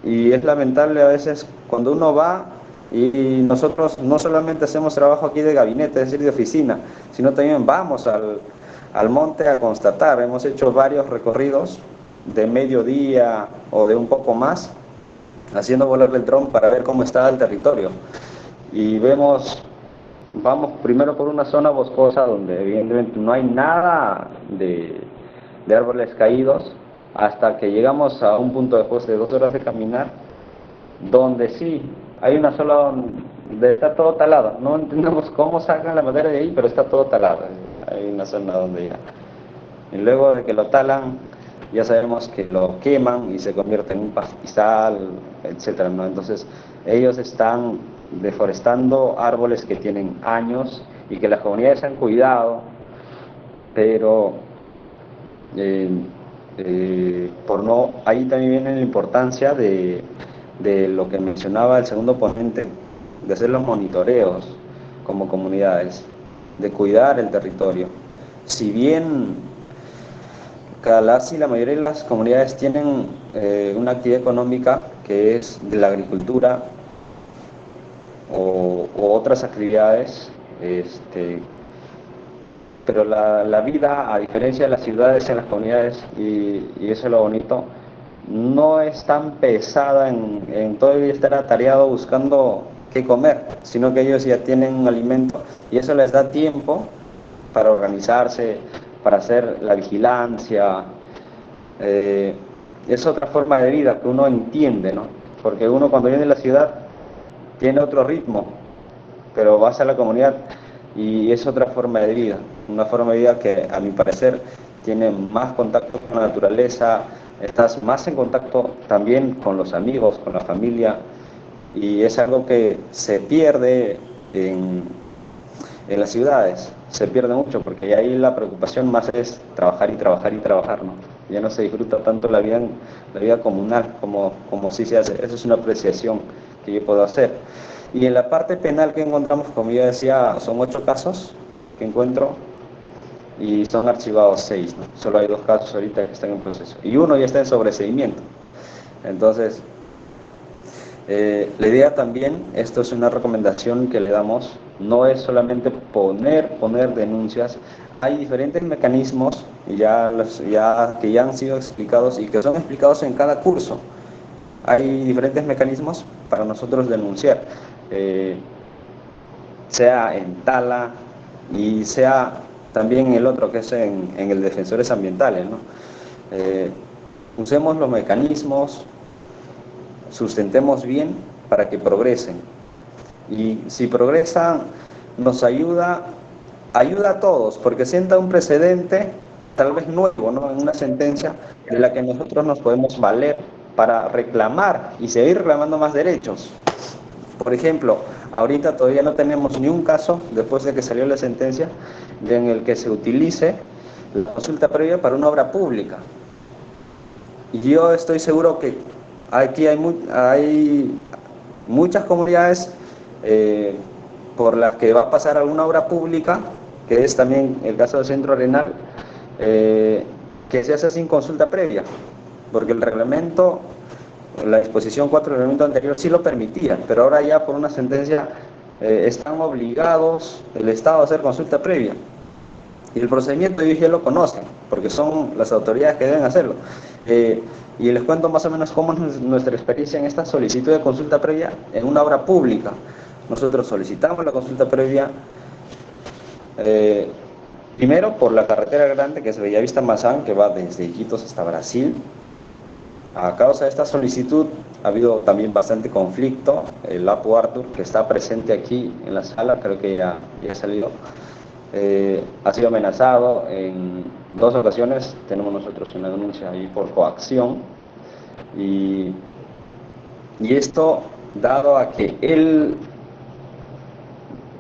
y es lamentable a veces cuando uno va y nosotros no solamente hacemos trabajo aquí de gabinete, es decir, de oficina, sino también vamos al monte a constatar. Hemos hecho varios recorridos de mediodía o de un poco más, haciendo volar el dron para ver cómo está el territorio. Y vamos primero por una zona boscosa donde evidentemente no hay nada de árboles caídos, hasta que llegamos a un punto después de 2 horas de caminar, donde sí, hay una sola donde está todo talado. No entendemos cómo sacan la madera de ahí, pero está todo talado. Hay una zona donde ya. Y luego de que lo talan, ya sabemos que lo queman y se convierte en un pastizal, etcétera, ¿no? Entonces, ellos están deforestando árboles que tienen años y que las comunidades han cuidado, pero ahí también viene la importancia de lo que mencionaba el segundo ponente, de hacer los monitoreos como comunidades, de cuidar el territorio. Si bien y la mayoría de las comunidades tienen una actividad económica que es de la agricultura o otras actividades, pero la vida, a diferencia de las ciudades, en las comunidades, y eso es lo bonito, no es tan pesada en todo el día estar atareado buscando qué comer, sino que ellos ya tienen un alimento y eso les da tiempo para organizarse, para hacer la vigilancia. Es otra forma de vida que uno entiende, ¿no? Porque uno cuando viene a la ciudad tiene otro ritmo, pero vas a la comunidad y es otra forma de vida, una forma de vida que a mi parecer tiene más contacto con la naturaleza, estás más en contacto también con los amigos, con la familia, y es algo que se pierde en las ciudades, se pierde mucho, porque ahí la preocupación más es trabajar y trabajar y trabajar, ¿no? Ya no se disfruta tanto la vida comunal como sí se hace. Eso es una apreciación que yo puedo hacer. Y en la parte penal que encontramos, como yo decía, son 8 casos que encuentro y son archivados 6, ¿no? Solo hay 2 casos ahorita que están en proceso y uno ya está en sobreseimiento. Entonces, la idea también, esto es una recomendación que le damos, no es solamente poner denuncias, hay diferentes mecanismos que ya han sido explicados y que son explicados en cada curso. Hay diferentes mecanismos para nosotros denunciar, sea en Tala y sea también el otro que es en el Defensores Ambientales, ¿no? Usemos los mecanismos, sustentemos bien para que progresen. Y si progresan, nos ayuda a todos, porque sienta un precedente, tal vez nuevo, ¿no? En una sentencia de la que nosotros nos podemos valer para reclamar y seguir reclamando más derechos. Por ejemplo, ahorita todavía no tenemos ni un caso, después de que salió la sentencia, en el que se utilice la consulta previa para una obra pública. Y yo estoy seguro que aquí hay muchas comunidades por las que va a pasar alguna obra pública, que es también el caso del Centro Arenal, que se hace sin consulta previa, porque el reglamento, la disposición 4 del reglamento anterior sí lo permitía, pero ahora ya por una sentencia están obligados el Estado a hacer consulta previa. Y el procedimiento ellos ya lo conocen, porque son las autoridades que deben hacerlo. Y les cuento más o menos cómo es nuestra experiencia en esta solicitud de consulta previa en una obra pública. Nosotros solicitamos la consulta previa primero por la carretera grande, que es Bellavista-Mazán, que va desde Iquitos hasta Brasil. A causa de esta solicitud ha habido también bastante conflicto. El Apu Arthur, que está presente aquí en la sala, creo que ya ha salido, ha sido amenazado en 2 ocasiones. Tenemos nosotros una denuncia ahí por coacción, y esto dado a que él,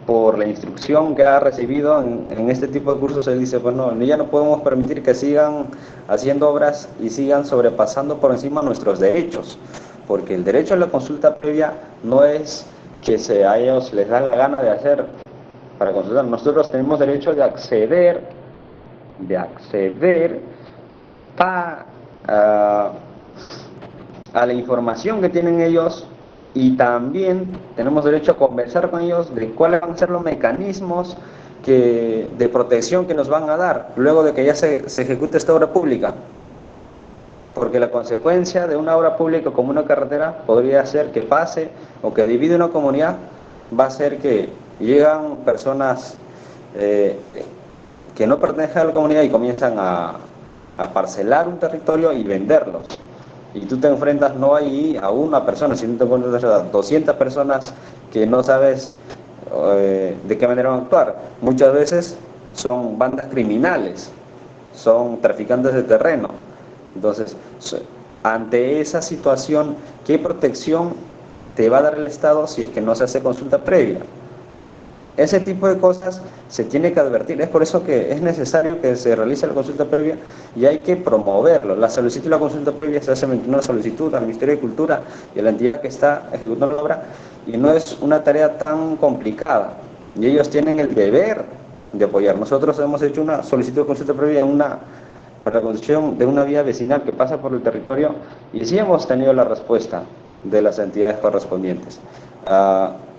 por la instrucción que ha recibido en este tipo de cursos, él dice, bueno, ya no podemos permitir que sigan haciendo obras y sigan sobrepasando por encima nuestros derechos, porque el derecho a la consulta previa no es que a ellos les da la gana de hacer para consultar. Nosotros tenemos derecho de acceder a la información que tienen ellos, y también tenemos derecho a conversar con ellos de cuáles van a ser los mecanismos de protección que nos van a dar luego de que ya se ejecute esta obra pública. Porque la consecuencia de una obra pública como una carretera podría ser que pase o que divide una comunidad, va a ser que llegan personas que no pertenecen a la comunidad y comienzan a parcelar un territorio y venderlos. Y tú te enfrentas no ahí a una persona, sino te enfrentas a 200 personas que no sabes de qué manera van a actuar. Muchas veces son bandas criminales, son traficantes de terreno. Entonces, ante esa situación, ¿qué protección te va a dar el Estado si es que no se hace consulta previa? Ese tipo de cosas se tiene que advertir. Es por eso que es necesario que se realice la consulta previa y hay que promoverlo. La solicitud y la consulta previa se hace mediante una solicitud al Ministerio de Cultura y a la entidad que está ejecutando la obra, y no es una tarea tan complicada. Y ellos tienen el deber de apoyar. Nosotros hemos hecho una solicitud de consulta previa para la construcción de una vía vecinal que pasa por el territorio, y sí hemos tenido la respuesta de las entidades correspondientes.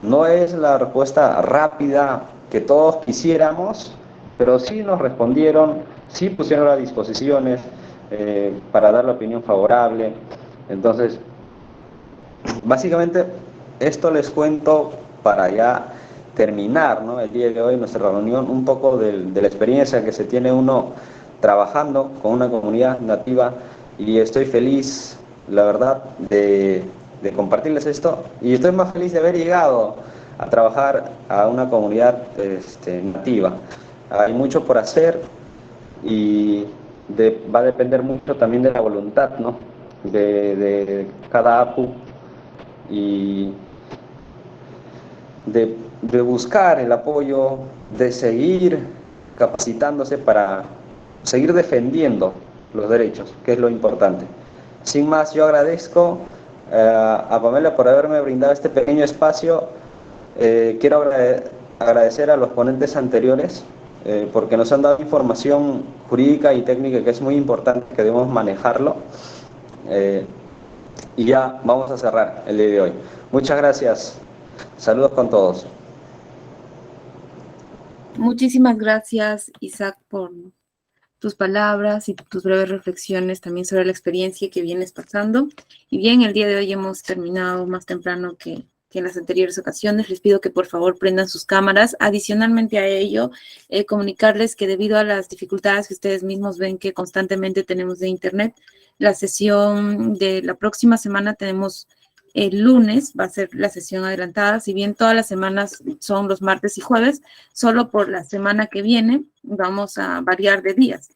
No es la respuesta rápida que todos quisiéramos, pero sí nos respondieron, sí pusieron las disposiciones para dar la opinión favorable. Entonces, básicamente, esto les cuento para ya terminar, ¿no?, el día de hoy nuestra reunión, un poco de la experiencia que se tiene uno trabajando con una comunidad nativa, y estoy feliz, la verdad, de compartirles esto, y estoy más feliz de haber llegado a trabajar a una comunidad nativa. Hay mucho por hacer y va a depender mucho también de la voluntad, ¿no?, de cada APU, y de buscar el apoyo, de seguir capacitándose para seguir defendiendo los derechos, que es lo importante. Sin más, yo agradezco a Pamela por haberme brindado este pequeño espacio. Quiero agradecer a los ponentes anteriores porque nos han dado información jurídica y técnica que es muy importante, que debemos manejarlo. Y ya vamos a cerrar el día de hoy. Muchas gracias. Saludos con todos. Muchísimas gracias, Isaac, por tus palabras y tus breves reflexiones también sobre la experiencia que vienes pasando. Y bien, el día de hoy hemos terminado más temprano que en las anteriores ocasiones. Les pido que por favor prendan sus cámaras. Adicionalmente a ello, comunicarles que debido a las dificultades que ustedes mismos ven que constantemente tenemos de internet, la sesión de la próxima semana tenemos el lunes, va a ser la sesión adelantada. Si bien todas las semanas son los martes y jueves, solo por la semana que viene vamos a variar de días.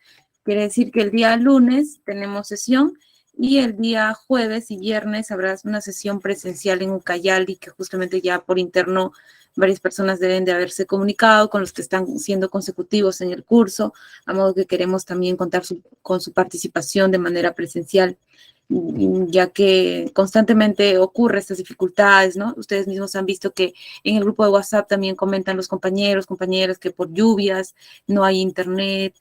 Quiere decir que el día lunes tenemos sesión y el día jueves y viernes habrá una sesión presencial en Ucayali, que justamente ya por interno varias personas deben de haberse comunicado con los que están siendo consecutivos en el curso, a modo que queremos también contar con su participación de manera presencial, ya que constantemente ocurre estas dificultades, ¿no? Ustedes mismos han visto que en el grupo de WhatsApp también comentan los compañeros, compañeras, que por lluvias no hay internet,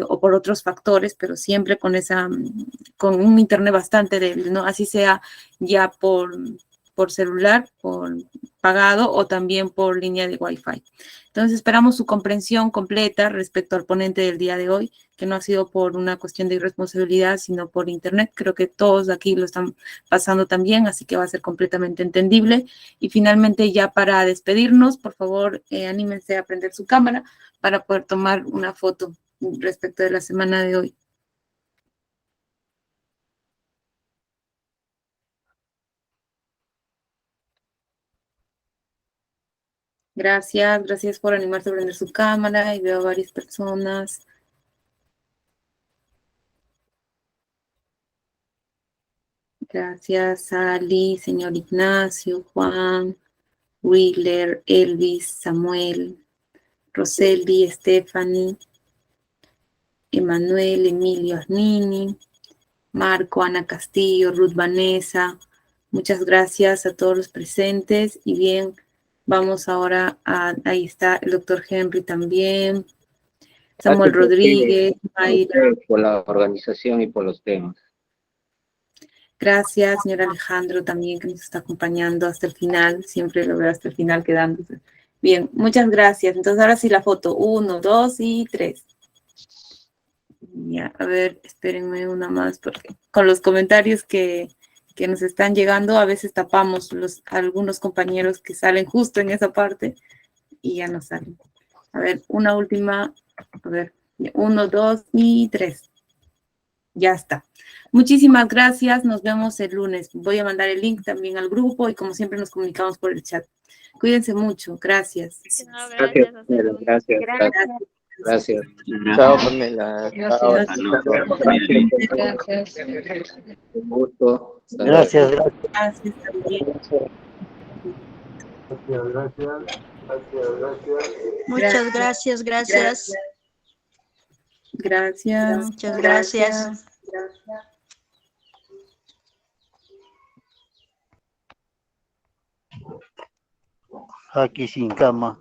o por otros factores, pero siempre con un internet bastante débil, ¿no? Así sea ya por celular, por pagado, o también por línea de Wi-Fi. Entonces esperamos su comprensión completa respecto al ponente del día de hoy, que no ha sido por una cuestión de irresponsabilidad, sino por internet. Creo que todos aquí lo están pasando también, así que va a ser completamente entendible. Y finalmente, ya para despedirnos, por favor, anímense a prender su cámara para poder tomar una foto respecto de la semana de hoy. Gracias, gracias por animarse a prender su cámara, y veo a varias personas. Gracias, Ali, señor Ignacio, Juan, Wheeler, Elvis, Samuel, Roseli, Stephanie, Emanuel, Emilio Arnini, Marco, Ana Castillo, Ruth Vanessa. Muchas gracias a todos los presentes. Y bien, vamos ahora ahí está el doctor Henry también, Samuel Rodríguez, Mayra. Por la organización y por los temas. Gracias, señor Alejandro, también, que nos está acompañando hasta el final. Siempre lo veo hasta el final quedándose. Bien, muchas gracias. Entonces, ahora sí la foto. 1, 2 y 3. Ya, a ver, espérenme una más, porque con los comentarios que nos están llegando, a veces tapamos algunos compañeros que salen justo en esa parte y ya no salen. A ver, una última. A ver, 1, 2 y 3. Ya está. Muchísimas gracias. Nos vemos el lunes. Voy a mandar el link también al grupo y como siempre nos comunicamos por el chat. Cuídense mucho. Gracias. Gracias. Gracias. Chao, Pamela. Chao. Gracias. Un gusto. Gracias. Gracias también. Muchas gracias. Gracias. Muchas gracias. Aquí sin cama.